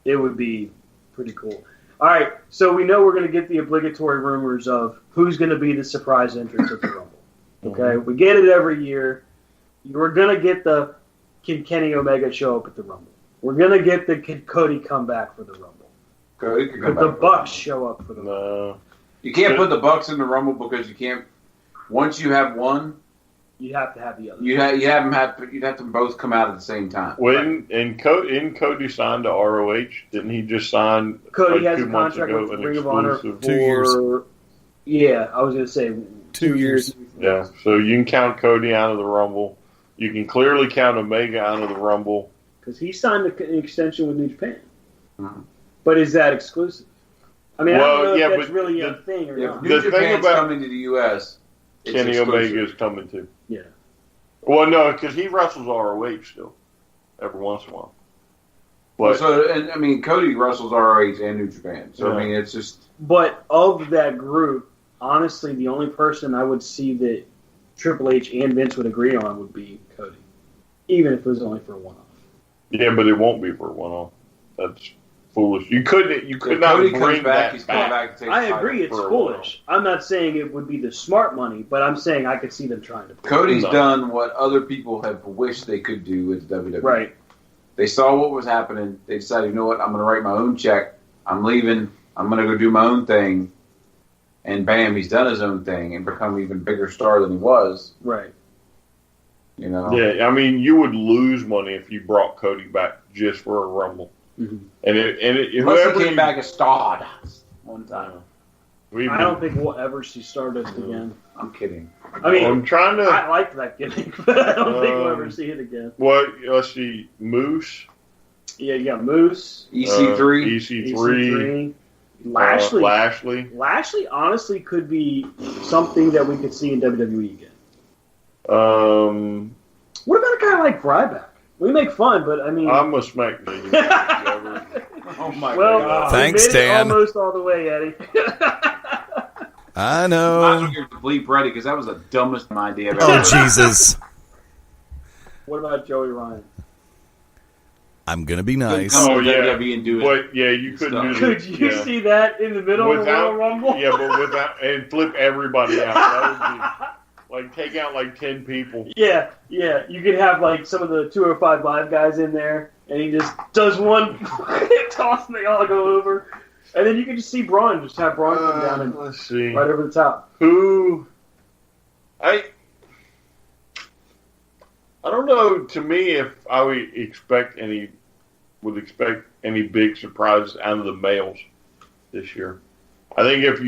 It would be pretty cool. All right, so we know we're going to get the obligatory rumors of who's going to be the surprise entrance at the Rumble. Okay, we get it every year. We're going to get can Kenny Omega show up at the Rumble. We're going to get can Cody come back for the Rumble. Cody could come Could the back. Bucks show up for the Rumble? No. You can't put the Bucks in the Rumble because you can't. Once you have one, You have to have the other. you'd have them both come out at the same time. In Cody signed to ROH? Didn't he just sign Cody like has 2 a months contract ago with an Ring of Honor exclusive? 2 years. Yeah, I was going to say 2 years. Yeah, so you can count Cody out of the Rumble. You can clearly count Omega out of the Rumble. Because he signed an extension with New Japan. Mhm. But is that exclusive? I mean, I don't know yeah, if that's but really a the- thing or If not. New The thing Japan's about- coming to the U.S., it's Kenny exclusive. Omega is coming too. Yeah. Well, no, because he wrestles ROH still, every once in a while. But Cody wrestles ROH and New Japan. So, Yeah. I mean, it's just... But of that group, honestly, the only person I would see that Triple H and Vince would agree on would be Cody. Even if it was only for a one-off. yeah, but it won't be for one-off. That's foolish. You could If not Cody bring comes back, that he's coming back to take I the agree, title. it's for a foolish. I'm not saying it would be the smart money, but I'm saying I could see them trying to. Cody's No. done what other people have wished they could do with WWE. Right. They saw what was happening. They decided, you know what, I'm going to write my own check. I'm leaving. I'm going to go do my own thing. And bam, he's done his own thing and become an even bigger star than he was. Right. You know? Yeah, I mean, you would lose money if you brought Cody back just for a Rumble. Mm-hmm. And Unless whoever he came back as Stardust one time. I don't think we'll ever see Stardust again. I'm kidding. I mean, I'm trying to. I liked that gimmick, but I don't think we'll ever see it again. What? Let's see. Moose. Yeah, you got Moose, EC3. EC3. Lashley. Lashley. Lashley honestly could be something that we could see in WWE again. What about a guy like Ryback? We make fun, but I mean, I'm a smack nigga. Oh my well, God. we Thanks, made it Dan. almost all the way, Eddie. Might I as know. well get the bleep ready because that was the dumbest idea I've ever Oh, heard. Jesus. What about Joey Ryan? I'm going to be Couldn't nice. come Oh, to yeah. WWE and do it. But yeah, you couldn't do Could that. you Yeah. see that in the middle of the Royal Without, Rumble? yeah, but without and flip everybody out. That would be like take out like 10 people. Yeah. You could have like some of the 205 Live guys in there, and he just does one toss, and they all go over. And then you can just see Braun, just have Braun come down and Let's see. right over the top. Who? I don't know. To me, if I would expect any big surprises out of the males this year. I think if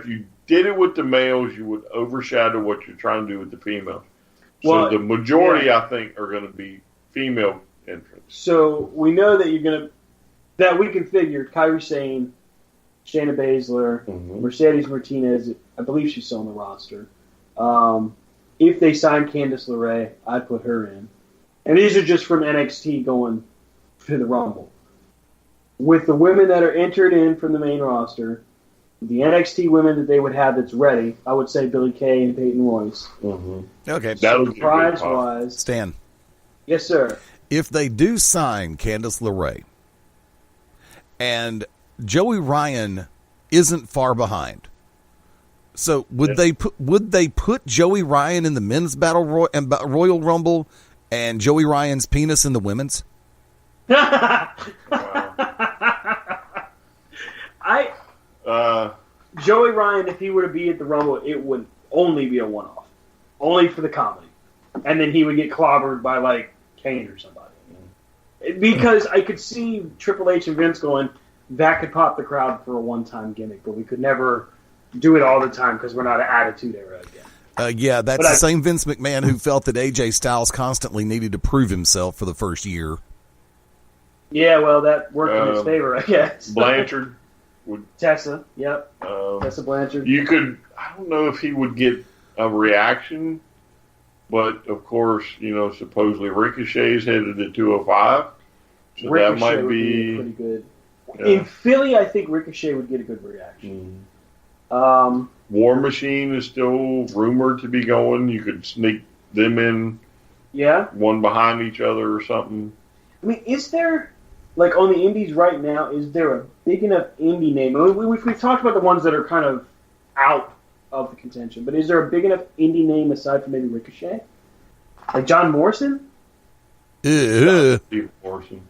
you did it with the males, you would overshadow what you're trying to do with the females. So Well, the majority, yeah. I think, are going to be female entrants. So we know that that we can figure Kairi Sane, Shayna Baszler, Mhm. Mercedes Martinez, I believe she's still on the roster. If they sign Candice LeRae, I'd put her in. And these are just from NXT going to the Rumble. With the women that are entered in from the main roster, the NXT women that they would have that's ready, I would say Billie Kay and Peyton Royce. Okay. That'll be a good pop. Surprise-wise, Stan, yes, sir. if they do sign Candice LeRae and Joey Ryan isn't far behind, so would they put Joey Ryan in the men's Royal Rumble and Joey Ryan's penis in the women's? Wow. Joey Ryan, if he were to be at the Rumble, it would only be a one-off. Only for the comedy. And then he would get clobbered by, like, Kane or somebody. Because I could see Triple H and Vince going, that could pop the crowd for a one-time gimmick, but we could never do it all the time because we're not an Attitude Era again. Yeah, that's the same Vince McMahon who felt that AJ Styles constantly needed to prove himself for the first year. Yeah, well, that worked in his favor, I guess. Blanchard. Tessa, yep. Tessa Blanchard. You could, I don't know if he would get a reaction, but of course, supposedly Ricochet's headed to 205. So Ricochet that might would be pretty good. Yeah. In Philly, I think Ricochet would get a good reaction. War Machine is still rumored to be going. You could sneak them in, Yeah. one behind each other or something. I mean, is there, like, on the indies right now, is there a big enough indie name? I mean, we've talked about the ones that are kind of out of the contention, but is there a big enough indie name aside from maybe Ricochet? Like John Morrison? Steve Morrison.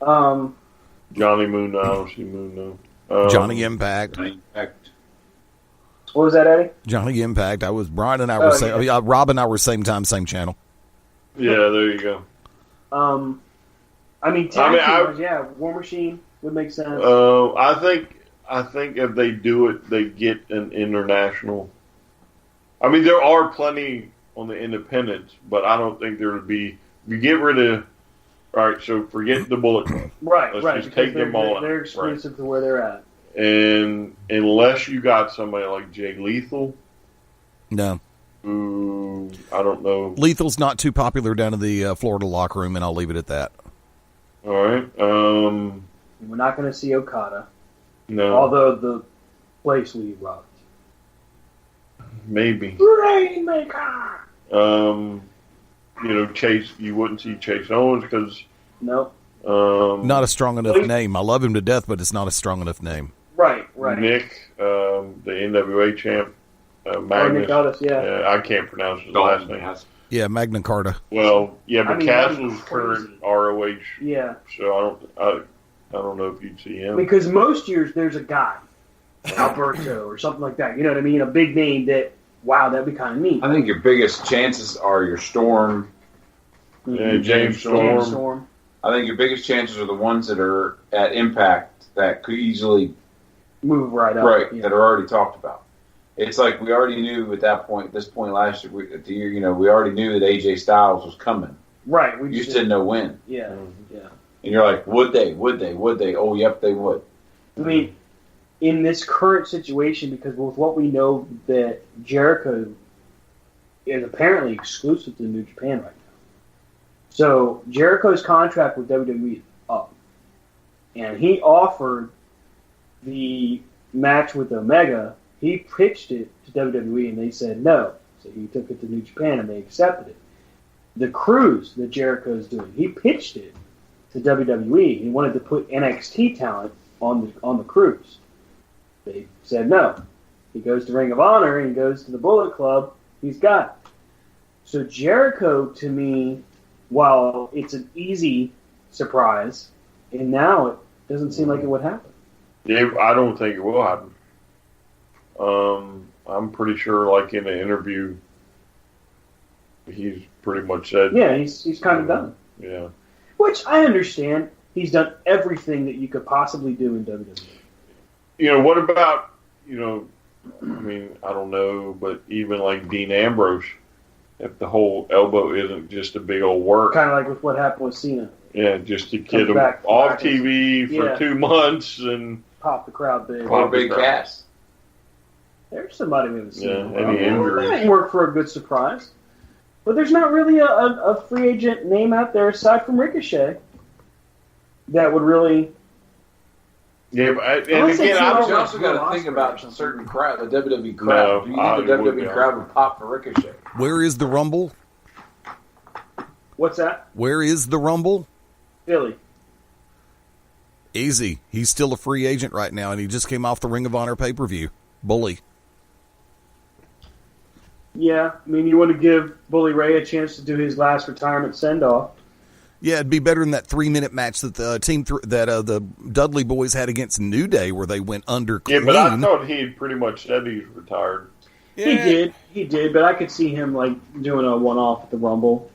Johnny Moon, I don't see Moon, no. Johnny Impact. What was that, Eddie? Johnny Impact. Brian and I were Rob and I were same time, same channel. Yeah, there you go. I mean, yeah, War Machine would make sense. I think if they do it, they get an international. I mean, there are plenty on the independents, but I don't think there would be. You get rid of. All right, so forget the Bullet Club. Right. Let's just take them all out. They're exclusive to where they're at. And unless you got somebody like Jay Lethal, No. who I don't know. Lethal's not too popular down in the Florida locker room, and I'll leave it at that. All right. We're not going to see Okada, No. although the place we rocked. Maybe. Rainmaker! Chase. You wouldn't see Chase Owens because. Nope. Not a strong enough name. I love him to death, but it's not a strong enough name. Right. Nick, the NWA champ, Magnus. Nick Aldis, yeah. I can't pronounce his last name. Yeah, Magna Carta. Well, yeah, but that'd be Castle's crazy. current ROH. Yeah. So I don't know if you'd see him. Because most years there's a guy, Alberto or something like that. You know what I mean? A big name that, wow, that'd be kind of neat. I think your biggest chances are your Storm. Yeah, James Storm. I think your biggest chances are the ones that are at Impact that could easily move right up. Right, Yeah. that are already talked about. It's like we already knew at this point last year, we already knew that AJ Styles was coming. Right. We just didn't know when. Yeah. Yeah. And you're like, would they? Oh, yep, they would. I mean, in this current situation, because with what we know that Jericho is apparently exclusive to New Japan right now. So Jericho's contract with WWE is up. And he offered the match with Omega He pitched it to WWE, and they said no. So he took it to New Japan, and they accepted it. The cruise that Jericho's doing, he pitched it to WWE. He wanted to put NXT talent on the cruise. They said no. He goes to Ring of Honor, and he goes to the Bullet Club. He's got it. So Jericho, to me, while it's an easy surprise, and now it doesn't seem like it would happen. Yeah, I don't think it will happen. I'm pretty sure, like in an interview, he's pretty much said, yeah, he's kind of done. Yeah, which I understand. He's done everything that you could possibly do in WWE. What about I mean, I don't know, but even like Dean Ambrose, if the whole elbow isn't just a big old work, kind of like with what happened with Cena. Yeah, just to get him off TV for 2 months and pop the crowd big. Or big cast. There's somebody we haven't seen. Yeah, any injuries. That might work for a good surprise. But there's not really a free agent name out there aside from Ricochet that would really. Yeah, but, and again, you also got to think about a certain crowd, the WWE crowd. Do you think the WWE crowd would pop for Ricochet? Where is the Rumble? What's that? Where is the Rumble? Philly. Easy. He's still a free agent right now, and he just came off the Ring of Honor pay-per-view. Bully. Yeah, I mean, you want to give Bully Ray a chance to do his last retirement send-off. Yeah, it'd be better than that 3-minute match that the the Dudley boys had against New Day, where they went under clean. Yeah, but I thought he had pretty much said he's retired. Yeah. He did, but I could see him like doing a one-off at the Rumble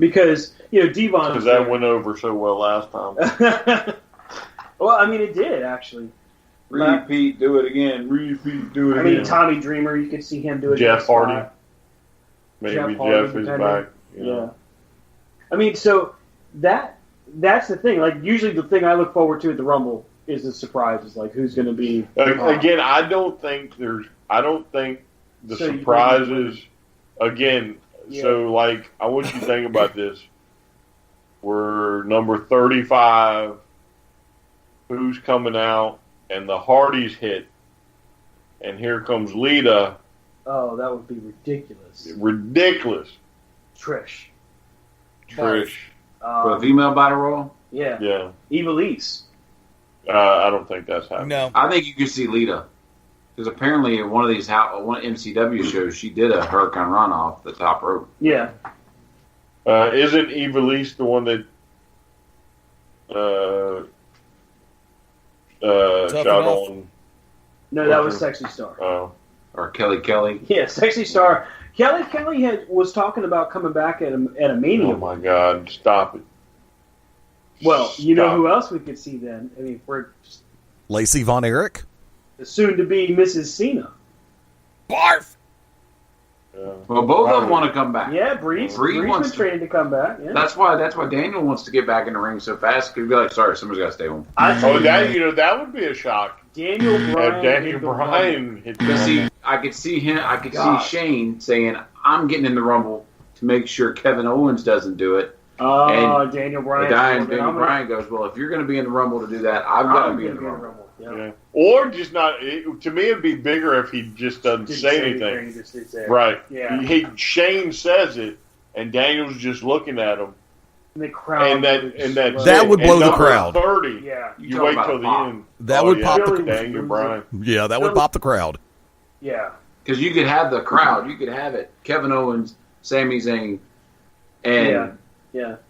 because Devon. Because that went over so well last time. Well, I mean, it did actually. Repeat, do it again. Repeat, do it again. I mean, Tommy Dreamer, you could see him do it. Jeff Hardy. Maybe Jeff is back. Yeah. I mean, so that's the thing. Like, usually the thing I look forward to at the Rumble is the surprises. Like, who's going to be. Again, I don't think the surprises. Again, so, like, I want you to think about this. We're number 35. Who's coming out? And the Hardys hit, and here comes Lita. Oh, that would be ridiculous. Ridiculous. Trish. For a female battle royal? Yeah. Yeah. Ivelisse. I don't think that's happening. No. I think you could see Lita. Because apparently in one of these one MCW shows, she did a Hurricane Run off the top rope. Yeah. Isn't Ivelisse the one that shot on? No, that was Sexy Star. Oh. Or Kelly. Yeah, Sexy Star. Kelly was talking about coming back at a Mania. Oh my God! Stop it. Well, you know who else we could see then? I mean, we're just Lacey Von Erich, soon to be Mrs. Cena. Barf. Well, both of them want to come back. Yeah, Bree's been training to come back. Yeah. That's why Daniel wants to get back in the ring so fast. He'd be like, "Sorry, somebody's got to stay home." That would be a shock. Daniel Bryan hit the see, I could see him. I could see Shane saying, "I'm getting in the Rumble to make sure Kevin Owens doesn't do it." And Daniel Bryan. Daniel Bryan goes, "Well, if you're going to be in the Rumble to do that, I've got to be in the Rumble." Yeah. Or just not. To me, it'd be bigger if he just doesn't say anything. Right. Yeah. Shane says it, and Daniel's just looking at him. And the crowd. That would blow the crowd. 30. Yeah. You wait till the end. That would pop the Daniel Bryan. Yeah, that would pop the crowd. Yeah. Because you could have the crowd. You could have it. Kevin Owens, Sami Zayn, and the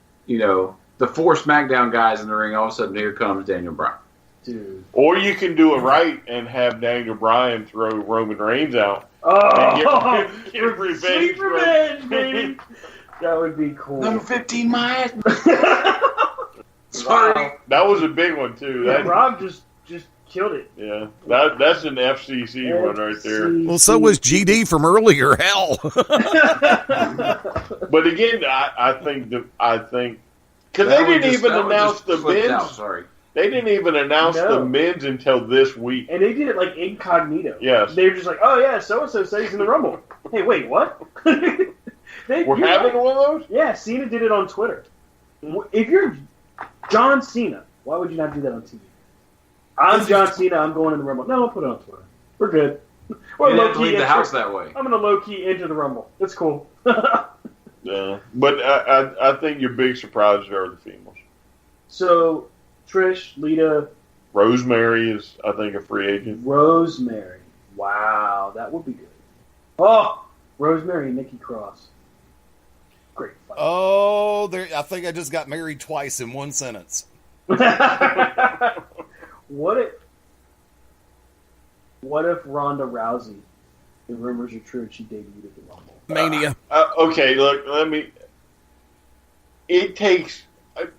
4 SmackDown guys in the ring. All of a sudden, here comes Daniel Bryan. Dude. Or you can do it right and have Daniel Bryan throw Roman Reigns out. Oh, and get revenge. Sweet revenge, baby. That would be cool. Number 15, my ass. Sorry. That was a big one too. Yeah, Rob just killed it. Yeah, that's an FCC one right there. Well, so was GD from earlier. Hell. But again, I think because they didn't even announce the men's. Sorry. They didn't even announce the men's until this week. And they did it like incognito. Yes. They were just like, oh yeah, so-and-so said he's in the Rumble. Hey, wait, what? We're having one of those? Yeah, Cena did it on Twitter. If you're John Cena, why would you not do that on TV? I'm John Cena, I'm going in the Rumble. No, I'll put it on Twitter. We're good. Or You low have to key leave the enter- house that way. I'm gonna low key enter the Rumble. It's cool. Yeah, but I think your big surprises are the females. So Trish, Lita, Rosemary is, I think, a free agent. Rosemary. Wow, that would be good. Oh, Rosemary and Nikki Cross. Great fight. Oh, there! I think I just got married twice in one sentence. What if Ronda Rousey, the rumors are true, and she debuted at the Rumble? Mania. Okay, look, it takes.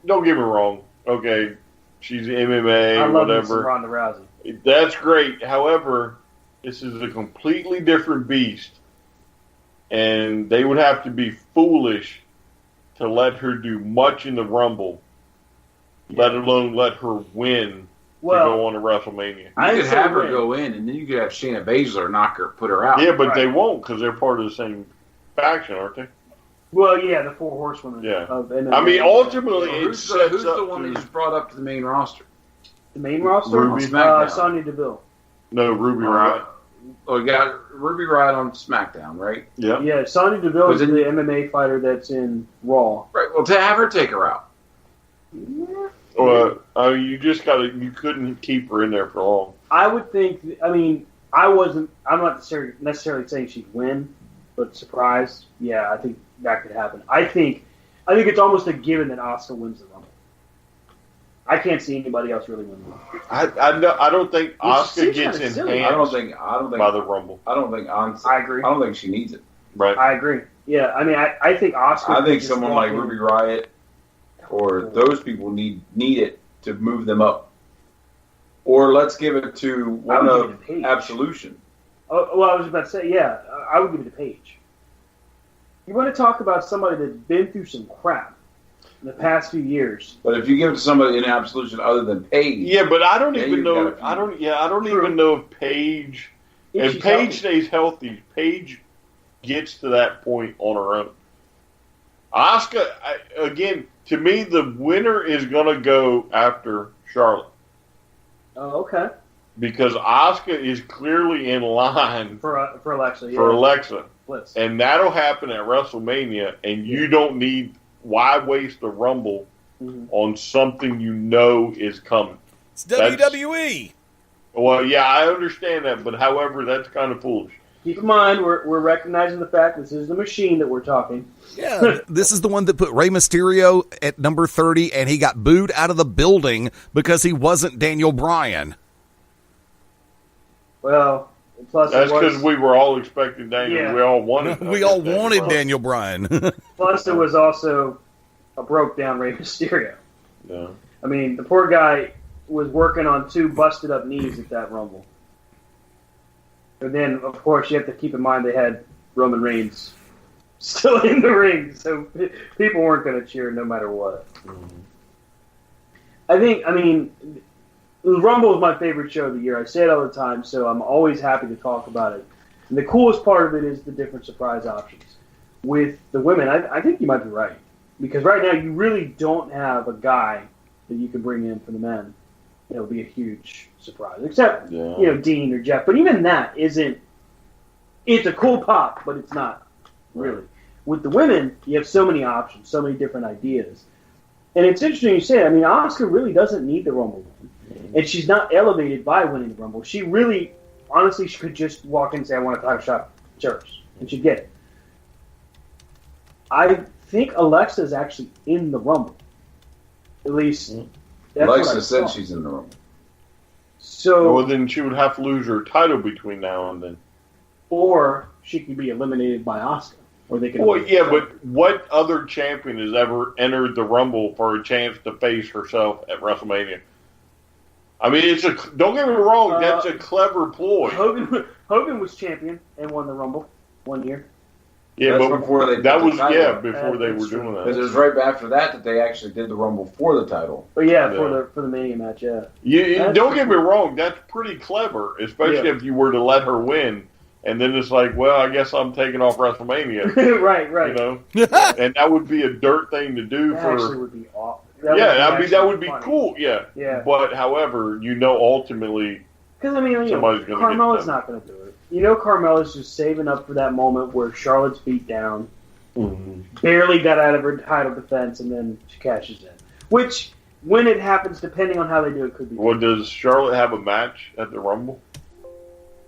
Don't get me wrong. Okay, she's MMA, I love me some whatever. Ronda Rousey. That's great. However, this is a completely different beast, and they would have to be foolish to let her do much in the Rumble, let alone let her win to go on to WrestleMania. You could have her go in, and then you could have Shayna Baszler put her out. Yeah, but they won't because they're part of the same faction, aren't they? Well, yeah, the 4 horsewomen. Yeah. Of MMA. I mean, ultimately, it who's sets the up one to- that just brought up to the main roster? The main roster? Ruby. Sonya Deville. No, Ruby Riott. Oh, you got Ruby Riott on SmackDown, right? Yeah. Yeah, Sonya Deville is Was the it- MMA fighter that's in Raw. Right. Well, to have her take her out. Well, I mean, you couldn't keep her in there for long. I would think, I'm not necessarily saying she'd win, but surprise, yeah, I think that could happen. I think it's almost a given that Asuka wins the Rumble. I can't see anybody else really winning the Rumble. I don't think Asuka seems gets kinda silly. enhanced I don't think by the Rumble. I don't think Asuka. I agree. I don't think she needs it. Right. I agree. Yeah, I mean, I think Asuka. I think just someone walk like in- Ruby Riott or those people need it to move them up. Or let's give it to one would of give it to Paige. Absolution. Oh, well, I was about to say, yeah, I would give it to Paige. You want to talk about somebody that's been through some crap in the past few years? But if you give it to somebody in Absolution other than Paige, Yeah, but I don't Yeah, even you've know. got a few. I don't even know if Paige. If If she's Paige healthy. stays healthy, Paige gets to that point on her own. Asuka, again, to me, the winner is going to go after Charlotte Oh, okay. because Asuka is clearly in line For Alexa, yeah. for Alexa, Blitz. and that'll happen at WrestleMania. And you don't need why waste a Rumble Mhm. on something you know is coming. It's WWE. Well, yeah, I understand that, but however, that's kind of foolish. Keep in mind, we're recognizing the fact this is the machine that we're talking. Yeah. This is the one that put Rey Mysterio at number 30, and he got booed out of the building because he wasn't Daniel Bryan. Well, plus That's it because was, we were all expecting Daniel. Yeah. We all wanted. We all wanted Daniel Bryan. plus it was also a broke down Rey Mysterio. Yeah. I mean, the poor guy was working on 2 busted up knees at that Rumble. And then, of course, you have to keep in mind they had Roman Reigns still in the ring, so people weren't going to cheer no matter what. I mean, the Rumble is my favorite show of the year. I say it all the time, so I'm always happy to talk about it. And the coolest part of it is the different surprise options. With the women, I think you might be right. Because right now, you really don't have a guy that you can bring in for the men. It'll be a huge surprise. Except, Dean or Jeff. But even that isn't... It's a cool pop, but it's not really. With the women, you have so many options, so many different ideas. And it's interesting you say it. I mean, Asuka really doesn't need the Rumble win. And she's not elevated by winning the Rumble. She really, honestly, she could just walk in and say, I want a title shot first. And she'd get it. I think Alexa's actually in the Rumble. At least, that's what I Alexa said saw. she's in the room. So, Well, then she would have to lose her title between now and then. or she can be eliminated by Asuka. Or they can. Well, yeah, but what other champion has ever entered the Rumble for a chance to face herself at WrestleMania? I mean, don't get me wrong, that's a clever ploy. Hogan was champion and won the Rumble one year. Yeah, That's but before they that put the was title. before they That's were doing Because it that. was right after that they actually did the Rumble for the title. But yeah, Yeah. for the Mania match, yeah. You don't get me wrong, that's pretty clever, especially Yeah. if you were to let her win, and then it's like, well, I guess I'm taking off WrestleMania. right. You know, and that would be a dirt thing to do That for. actually would be awesome. Yeah, I mean that would be funny. cool. Yeah. Yeah. But however, ultimately, Because, I mean, Carmella's not going to do it. You know Carmella's just saving up for that moment where Charlotte's beat down, barely got out of her title defense, and then she cashes in. Which, when it happens, depending on how they do it, could be. Well, does Charlotte have a match at the Rumble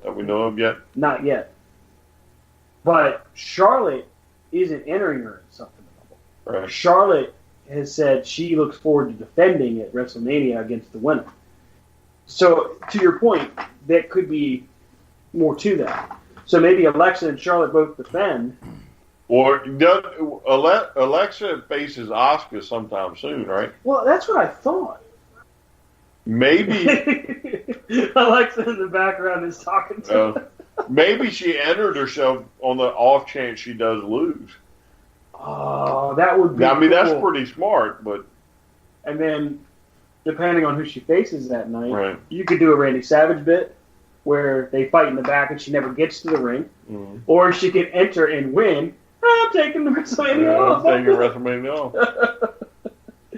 that we know of yet? Not yet. But Charlotte isn't entering her in something Rumble. Right. Charlotte has said she looks forward to defending at WrestleMania against the winner. So, to your point, that could be more to that. So maybe Alexa and Charlotte both defend. Or Alexa faces Asuka sometime soon, right? Well, that's what I thought. Maybe Alexa in the background is talking to her. Maybe she entered herself on the off chance she does lose. Oh, that would be I mean, cool. that's pretty smart, but... And then, depending on who she faces that night, right. You could do a Randy Savage bit where they fight in the back and she never gets to the ring. Or she could enter and win. I'm taking the WrestleMania off. I'm taking WrestleMania off.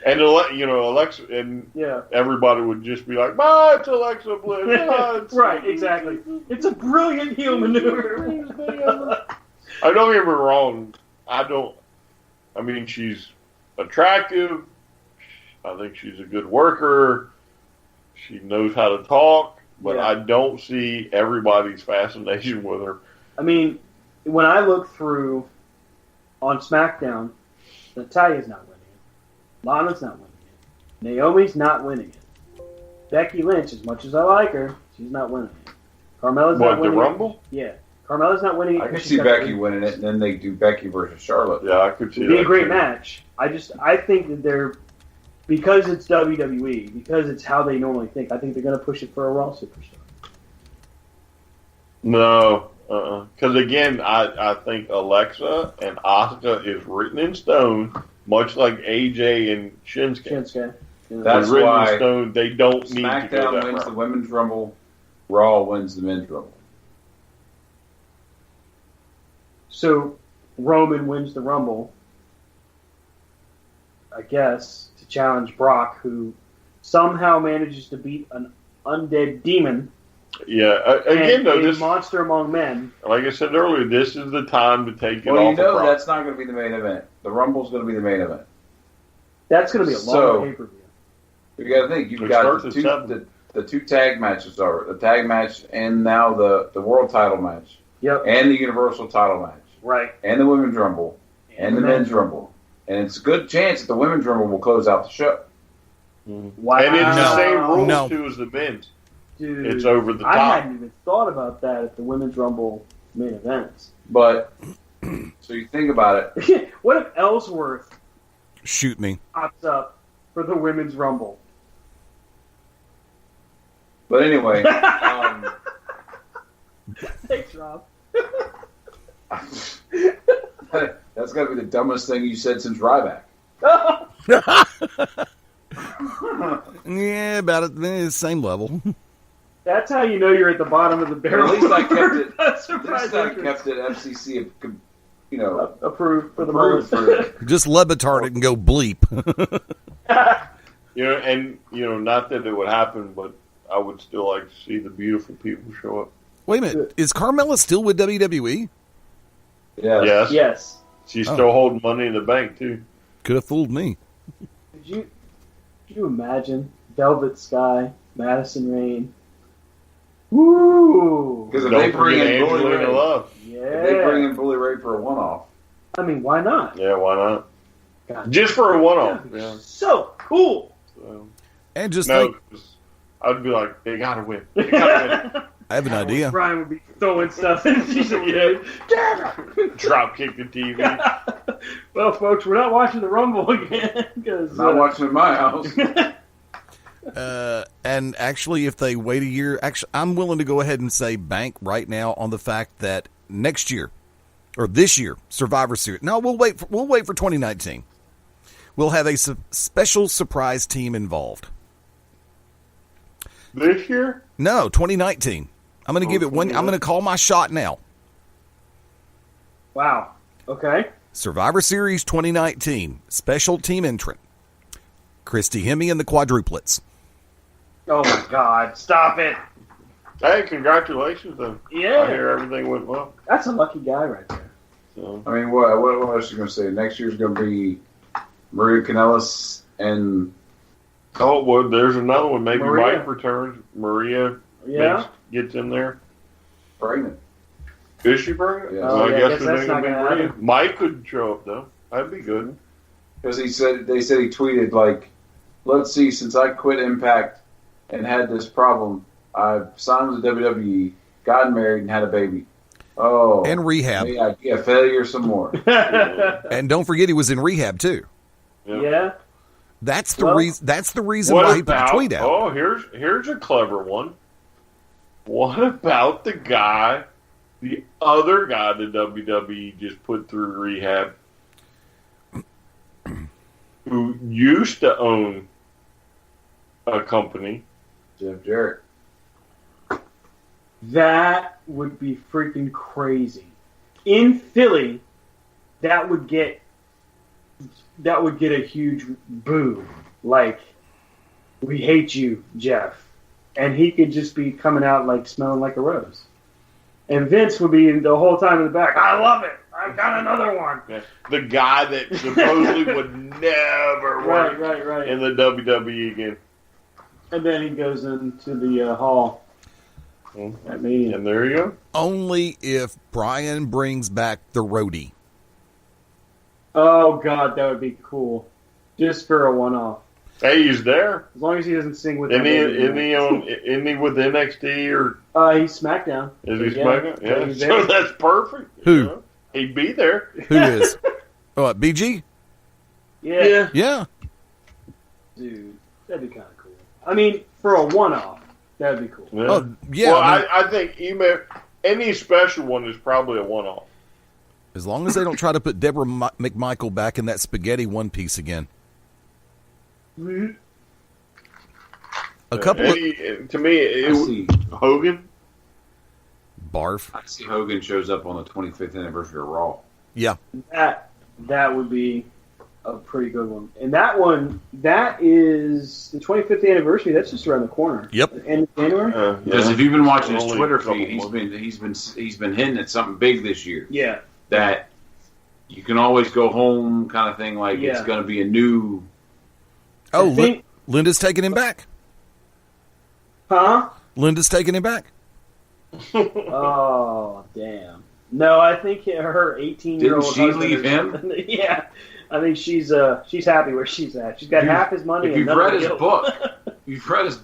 And, Alexa, and everybody would just be like, bye, it's Alexa Bliss. Right, exactly. It's a brilliant heel maneuver. I don't get me wrong. I mean, she's attractive. I think she's a good worker. She knows how to talk. But I don't see everybody's fascination with her. I mean, when I look through on SmackDown, Natalia's not winning it. Lana's not winning it. Naomi's not winning it. Becky Lynch, as much as I like her, she's not winning it. Carmella's not winning the Rumble? it. Yeah. Carmella's not winning it. I could see Becky winning it, and then they do Becky versus Charlotte. Yeah, I could see that. It'd be a great match. I think that they're, because it's WWE, because it's how they normally think, I think they're going to push it for a Raw Superstar. No. Because, again, I think Alexa and Asuka is written in stone, much like AJ and Shinsuke. Yeah. That's written why in stone. They don't need to go SmackDown that wins route. the Women's Rumble, Raw wins the Men's Rumble. So, Roman wins the Rumble, I guess, to challenge Brock, who somehow manages to beat an undead demon. Yeah, again, though, this monster among men. Like I said earlier, this is the time to take it off. Well, you know Brock. that's not going to be the main event. The Rumble's going to be the main event. That's going to be a long pay-per-view. You got to think, you've got the two tag matches are the tag match and now the world title match. Yep. And the Universal title match. Right. And the Women's Rumble. And the Men's Rumble. And it's a good chance that the Women's Rumble will close out the show. Wow. And it's the same rules, too, as the men's. Dude, it's over the top. I hadn't even thought about that at the Women's Rumble main events. But, so you think about it. What if Ellsworth shoot me pops up for the Women's Rumble? But anyway. Thanks, Rob. That's got to be the dumbest thing you said since Ryback. Yeah, about the same level. That's how you know you're at the bottom of the barrel. At least I kept it. Kept it FCC, approved for the moment. Just Lebitard it and go bleep. Not that it would happen, but I would still like to see the beautiful people show up. Wait a minute, is Carmella still with WWE? Yes. She's still holding Money in the Bank too. Could have fooled me. Could you imagine Velvet Sky, Madison Rain? Woo! Because if they bring in Bully Ray, if they bring in Bully Ray for a one-off. I mean, why not? Yeah, why not? God, just for a one-off. Yeah. So cool. And just I'd be like, they gotta win. They gotta win. I have an idea. Brian would be throwing stuff and she's drop kick the TV. Well, folks, we're not watching the Rumble again because not watching in my house. And actually, if they wait a year, I'm willing to go ahead and say bank right now on the fact that next year or this year, Survivor Series. No, we'll wait for 2019. We'll have a special surprise team involved. This year? No, 2019. I'm going to give it one. I'm going to call my shot now. Wow. Okay. Survivor Series 2019 special team entrant. Christy Hemme and the Quadruplets. Oh my God! Stop it! Hey, congratulations, then. Yeah. I hear everything went well. That's a lucky guy right there. So. I mean, what else are you going to say? Next year's going to be Maria Kanellis and... Oh, well, there's another one. Maybe Maria. Mike returns. Maria gets in there. Pregnant. Is she pregnant? Yeah. Well, Oh, I yeah, guess I guess that's it not ain't gonna gonna be happen. Maria. Mike could show up, though. That'd be good. Because they said he tweeted, let's see, since I quit Impact and had this problem, I signed with the WWE, got married, and had a baby. Oh. And rehab. Yeah, failure some more. And don't forget he was in rehab, too. Yeah. That's the reason. That's the reason What why he put the about, tweet out. oh, here's a clever one. What about the other guy the WWE just put through rehab, who used to own a company? Jeff Jarrett. That would be freaking crazy. In Philly, that would get a huge boo. Like, we hate you, Jeff. And he could just be coming out like smelling like a rose. And Vince would be the whole time in the back, I love it. I've got another one. Yeah. The guy that supposedly would never work Right. in the WWE again. And then he goes into the hall. At me. And there you go. Only if Brian brings back the roadie. Oh, God, that would be cool. Just for a one-off. Hey, he's there. As long as he doesn't sing with Isn't he with NXT or he's SmackDown. is he Yeah. SmackDown? Yeah, He's so there. that's perfect. Who? You know? He'd be there. Who is? Oh, BG? Yeah. Yeah. Dude, that'd be kind of cool. I mean, for a one-off, that'd be cool. Yeah. Oh, yeah. Well, I mean, I think even any special one is probably a one-off. as long as they don't try to put Deborah McMichael back in that spaghetti one piece again. A couple of To me, Hogan. barf. I see Hogan shows up on the 25th anniversary of Raw. Yeah. That would be a pretty good one. And that one, that is the 25th anniversary. That's just around the corner. Yep. End of January. Because if you've been watching his Only Twitter a couple feed, he's been hinting at something big this year. Yeah. That you can always go home, kind of thing. Like it's going to be a new. Oh, I think- Linda's taking him back. Huh? Linda's taking him back. Oh, damn. No, I think her 18-year-old Didn't she husband leave or him? something. Yeah. I think she's happy where she's at. She's got half his money. If and you've none read of his guilt.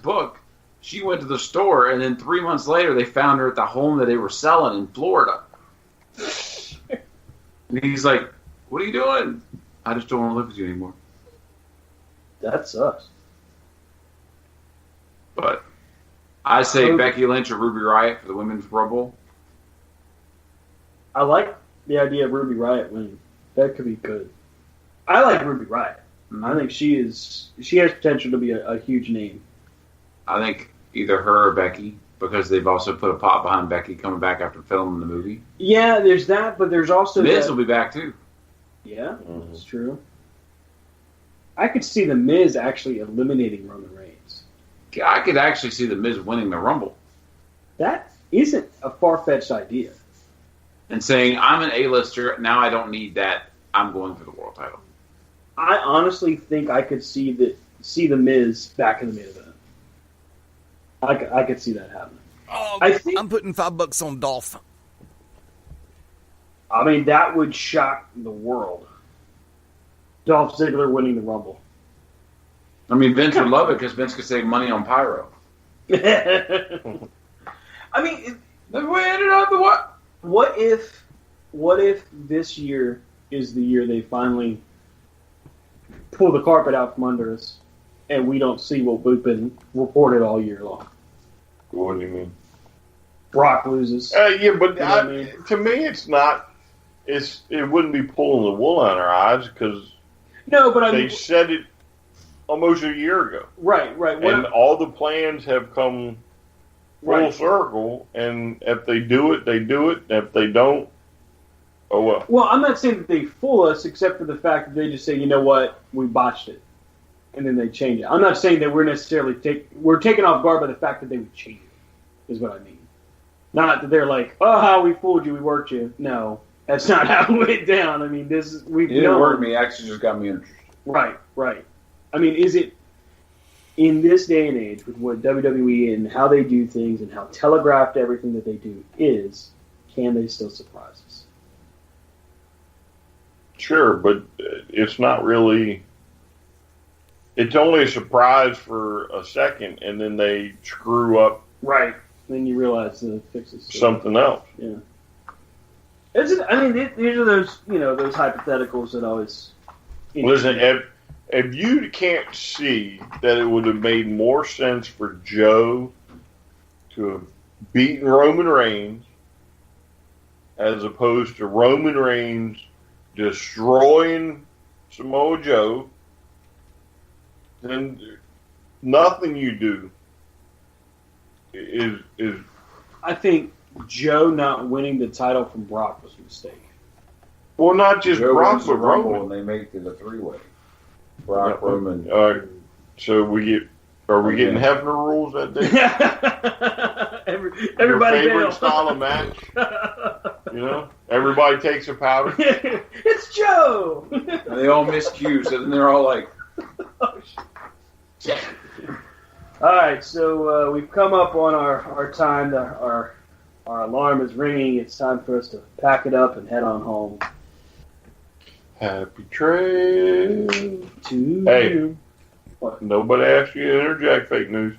book, she went to the store, and then 3 months later, they found her at the home that they were selling in Florida. And he's like, "What are you doing? I just don't want to live with you anymore." That sucks. But I say Becky Lynch or Ruby Riott for the Women's Rumble. I like the idea of Ruby Riott winning. That could be good. I like Ruby Riott. Mm-hmm. I think she has potential to be a huge name. I think either her or Becky, because they've also put a pot behind Becky coming back after filming the movie. Yeah, there's that, but there's also Miz will be back too. Yeah, that's true. I could see the Miz actually eliminating Roman Reigns. I could actually see the Miz winning the Rumble That isn't a far-fetched idea. and saying, "I'm an A-lister now. I don't need that. I'm going for the world title." I honestly think I could see the Miz back in the main event. I could see that happening. Oh, I think- I'm putting $5 on Dolph. I mean, that would shock the world. Dolph Ziggler winning the Rumble. I mean, Vince would love it because Vince could save money on pyro. I mean, Then we ended up the what? what if this year is the year they finally pull the carpet out from under us and we don't see what we've been reported all year long? What do you mean? Brock loses. Yeah, but You know what I mean? to me, it's not. It wouldn't be pulling the wool on our eyes because No, but I they mean, said it almost a year ago, right. and all the plans have come full Right. circle. And if they do it, they do it. And if they don't, oh well. Well, I'm not saying that they fool us, except for the fact that they just say, you know what, we botched it, and then they change it. I'm not saying that we're necessarily we're taken off guard by the fact that they would change it. is what I mean. Not that they're like, oh, how we fooled you, we worked you. No, that's not how it went down. I mean, It didn't work me. It actually just got me interested. Right. I mean, is it in this day and age with what WWE and how they do things and how telegraphed everything that they do is, can they still surprise us? Sure, but it's not really. It's only a surprise for a second, and then they screw up. Right. Then you realize the fix is something else. Yeah. These are those those hypotheticals that always. Listen, if you can't see that it would have made more sense for Joe to have beaten Roman Reigns as opposed to Roman Reigns destroying Samoa Joe, then nothing you do is. I think Joe not winning the title from Brock was a mistake. Well, not just Joe Brock, wins the but Rumble Roman. and they make it a three-way. Brock, Roman. So are we getting Hefner rules that day? Everybody Your favorite bail. style of match? Everybody takes a powder. It's Joe. And they all miss cues, and they're all like. All right, so we've come up on our time. Our alarm is ringing. It's time for us to pack it up and head on home. Happy trail to you. What? Nobody asked you to interject fake news.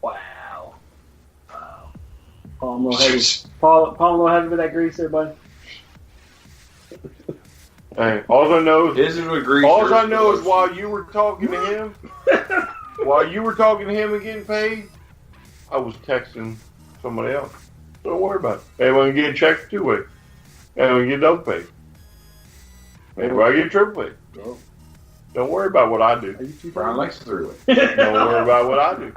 Wow. Paul, I'm a little heavy. Paul, a little heavy with that grease there, buddy. Hey, all I know is while you were talking to him, and getting paid, I was texting somebody else. Don't worry about it. Hey, when you get checked two-way, and when you get double paid, maybe I get triple paid. Oh. Don't worry about what I do. Brian likes three-way. Don't worry about what I do.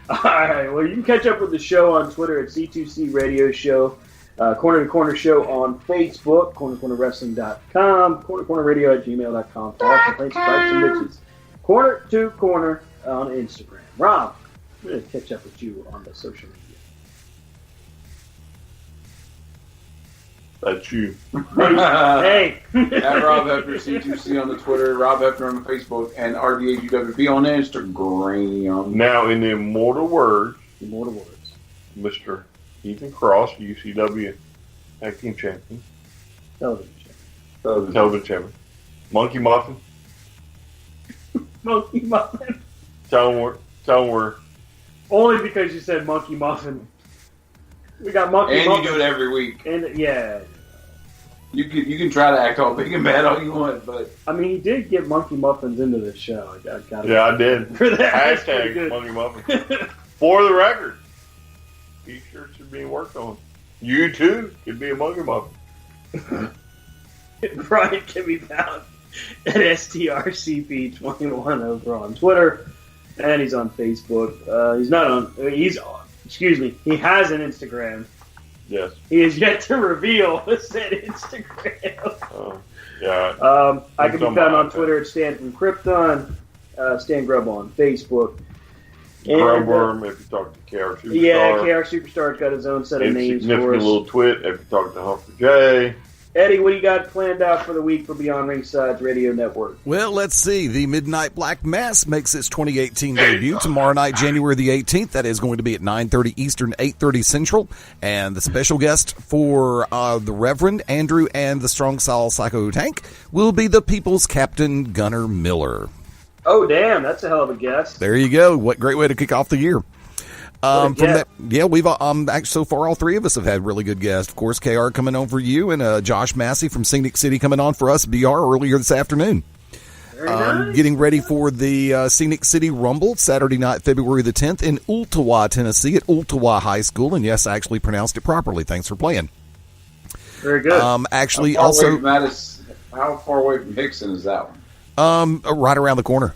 All right. Well, you can catch up with the show on Twitter at C2C Radio Show, Corner to Corner Show on Facebook, cornercornerwrestling.com, cornercornerradio@gmail.com for all complaints, stripes, and bitches. Corner to Corner on Instagram. Rob, I'm going to catch up with you on the social media. That's you. Hey. At Rob Hefner, C2C on the Twitter, Rob Hefner on the Facebook, and RDHUWP on Instagram. Now, in the immortal words, Mr. Ethan Cross, UCW Tag Team Champion. Television Champion. Monkey Muffin. Monkey Muffin. Tell him we're. Only because you said Monkey Muffin. We got Monkey Muffin. And you do it every week. And yeah. You can try to act all big and bad all you want, but I mean, he did get Monkey Muffins into the show. I did. For that, hashtag Monkey Muffin. For the record, T-shirts are being worked on. You too could be a Monkey Muffin. Brian can be found at STRCP21 over on Twitter, and he's on Facebook. He has an Instagram. Yes. He is yet to reveal said Instagram. Yeah. I can be found on Twitter at Stan from Krypton, Stan Grubb on Facebook. Grubworm, if you talk to KR Superstar. Yeah, KR Superstar's got his own set of names for us. Little twit if you talk to Humphrey J. Eddie, what do you got planned out for the week for Beyond Ringside's Radio Network? Well, let's see. The Midnight Black Mass makes its 2018 debut tomorrow night, January the 18th. That is going to be at 9:30 Eastern, 8:30 Central. And the special guest for the Reverend Andrew and the Strong Style Psycho Tank will be the People's Captain Gunnar Miller. Oh, damn. That's a hell of a guest. There you go. What great way to kick off the year. We've actually so far all three of us have had really good guests. Of course, KR coming on for you, and Josh Massey from Scenic City coming on for us, BR, earlier this afternoon. Very nice. Getting ready for the Scenic City Rumble Saturday night, February the 10th in Ooltewah, Tennessee, at Ooltewah High School. And yes, I actually pronounced it properly. Thanks for playing. Very good. How far away from Hickson is that one? Right around the corner.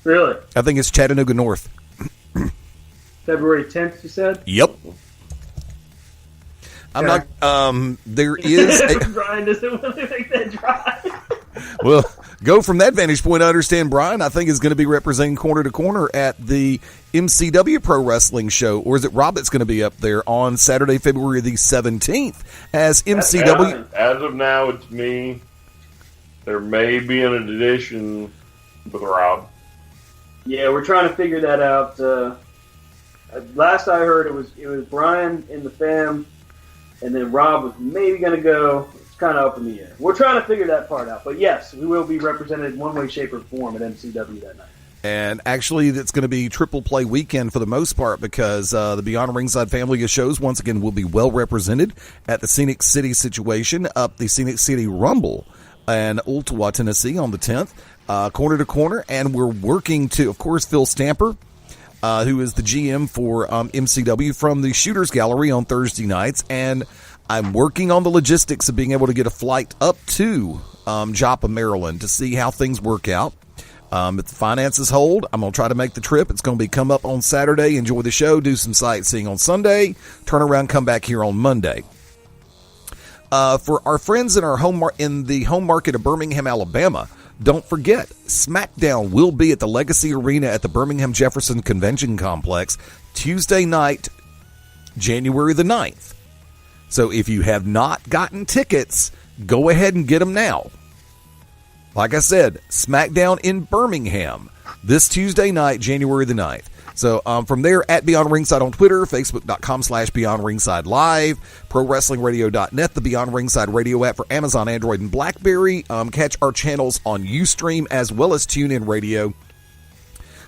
Really? I think it's Chattanooga North. February 10th, you said? Yep. I'm not. There is. Brian doesn't want to make that drive. Well, go from that vantage point. I understand Brian, I think, is going to be representing Corner to Corner at the MCW Pro Wrestling show, or is it Rob that's going to be up there on Saturday, February the 17th as MCW? As of now, it's me. There may be an addition with Rob. Yeah, we're trying to figure that out. Last I heard, it was Brian and the fam, and then Rob was maybe going to go. It's kind of up in the air. We're trying to figure that part out. But yes, we will be represented in one way, shape, or form at MCW that night. And actually, it's going to be triple play weekend for the most part because the Beyond Ringside family of shows, once again, will be well represented at the Scenic City situation up the Scenic City Rumble in Ooltewah, Tennessee on the 10th, Corner to Corner. And we're working to, of course, Phil Stamper, who is the GM for MCW from the Shooters Gallery on Thursday nights. And I'm working on the logistics of being able to get a flight up to Joppa, Maryland to see how things work out. If the finances hold, I'm going to try to make the trip. It's going to be come up on Saturday, enjoy the show, do some sightseeing on Sunday, turn around, come back here on Monday. For our friends in in the home market of Birmingham, Alabama, don't forget, SmackDown will be at the Legacy Arena at the Birmingham Jefferson Convention Complex Tuesday night, January the 9th. So if you have not gotten tickets, go ahead and get them now. Like I said, SmackDown in Birmingham this Tuesday night, January the 9th. So from there, at Beyond Ringside on Twitter, Facebook.com/Beyond Ringside Live, ProWrestlingRadio.net, the Beyond Ringside Radio app for Amazon, Android, and BlackBerry. Catch our channels on Ustream as well as TuneIn Radio.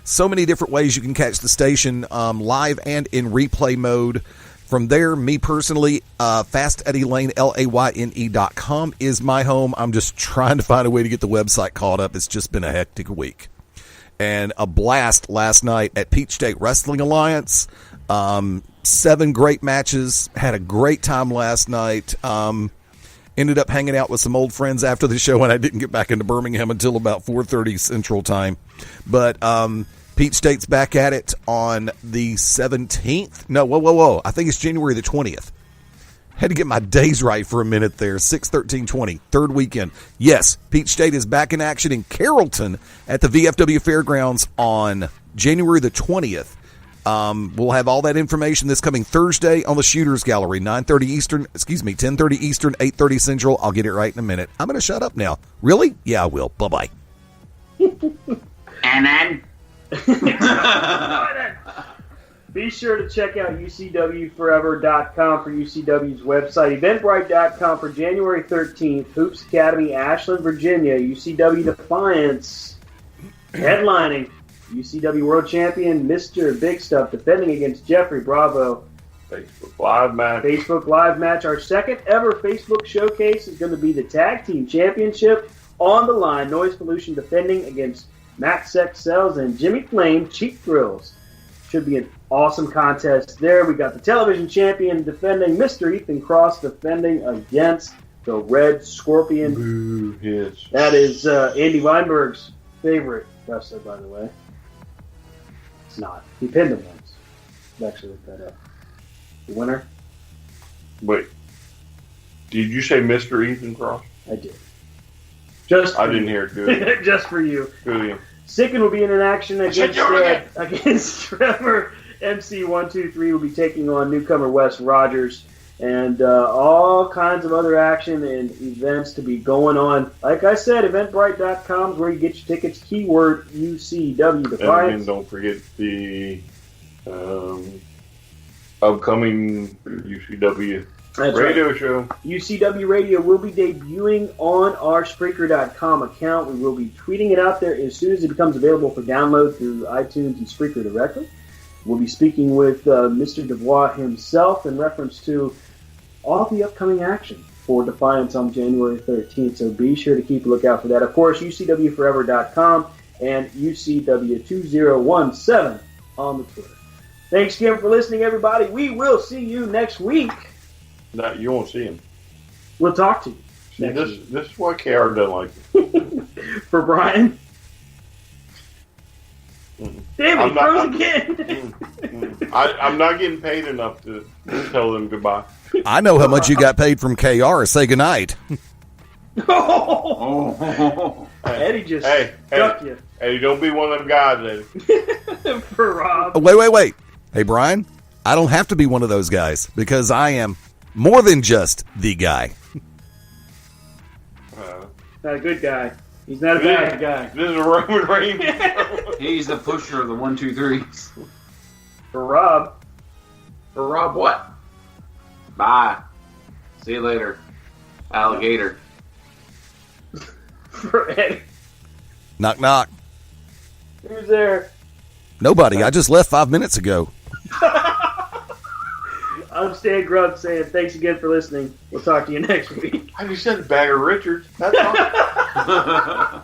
So many different ways you can catch the station live and in replay mode. From there, me personally, FastEddieLane.com is my home. I'm just trying to find a way to get the website caught up. It's just been a hectic week. And a blast last night at Peach State Wrestling Alliance. 7 great matches. Had a great time last night. Ended up hanging out with some old friends after the show, and I didn't get back into Birmingham until about 4:30 Central Time. But Peach State's back at it on the 17th. No, whoa. I think it's January the 20th. Had to get my days right for a minute there. 6/13/20, third weekend. Yes, Peach State is back in action in Carrollton at the VFW Fairgrounds on January the 20th. We'll have all that information this coming Thursday on the Shooters Gallery, 10:30 Eastern, 8:30 Central. I'll get it right in a minute. I'm going to shut up now. Really? Yeah, I will. Bye-bye. And then... Be sure to check out UCWforever.com for UCW's website, Eventbrite.com for January 13th, Hoops Academy, Ashland, Virginia, UCW Defiance, headlining UCW World Champion Mr. Big Stuff defending against Jeffrey Bravo. Facebook Live match. Our second ever Facebook showcase is going to be the Tag Team Championship on the line. Noise Pollution defending against Matt Sexcells and Jimmy Flame Cheap Thrills. Should be an awesome contest there. We got the television champion defending, Mr. Ethan Cross defending against the Red Scorpion. Boo, yes. That is Andy Weinberg's favorite wrestler, by the way. It's not. He pinned him once. I've actually looked that up. The winner? Wait. Did you say Mr. Ethan Cross? I did. I didn't hear it. Good. Just for you. Good. Sicken will be in action against Trevor. MC123 will be taking on newcomer Wes Rogers. And all kinds of other action and events to be going on. Like I said, Eventbrite.com is where you get your tickets. Keyword UCW Defiance. And don't forget the upcoming UCW radio show. UCW Radio will be debuting on our Spreaker.com account. We will be tweeting it out there as soon as it becomes available for download through iTunes and Spreaker directly. We'll be speaking with Mr. Dubois himself in reference to all the upcoming action for Defiance on January 13th. So be sure to keep a lookout for that. Of course, UCWforever.com and UCW2017 on the Twitter. Thanks again for listening, everybody. We will see you next week. No, you won't see him. We'll talk to you. See, this is why KR doesn't like it. For Brian. Damn it, he froze again. I'm not getting paid enough to tell them goodbye. I know how much you got paid from KR. Say goodnight. Oh. Eddie just Hey, struck you. Hey, don't be one of them guys, Eddie. For Rob. Wait. Hey, Brian, I don't have to be one of those guys because I am more than just the guy. Not a good guy. He's not a bad guy. This is a Roman Reigns. He's the pusher of the 1, 2, 3s. For Rob. For Rob, what? Bye. See you later, alligator. For Eddie. Knock, knock. Who's there? Nobody. I just left 5 minutes ago. I'm Stan Grubb saying thanks again for listening. We'll talk to you next week. I just said a bag of Richards. That's all.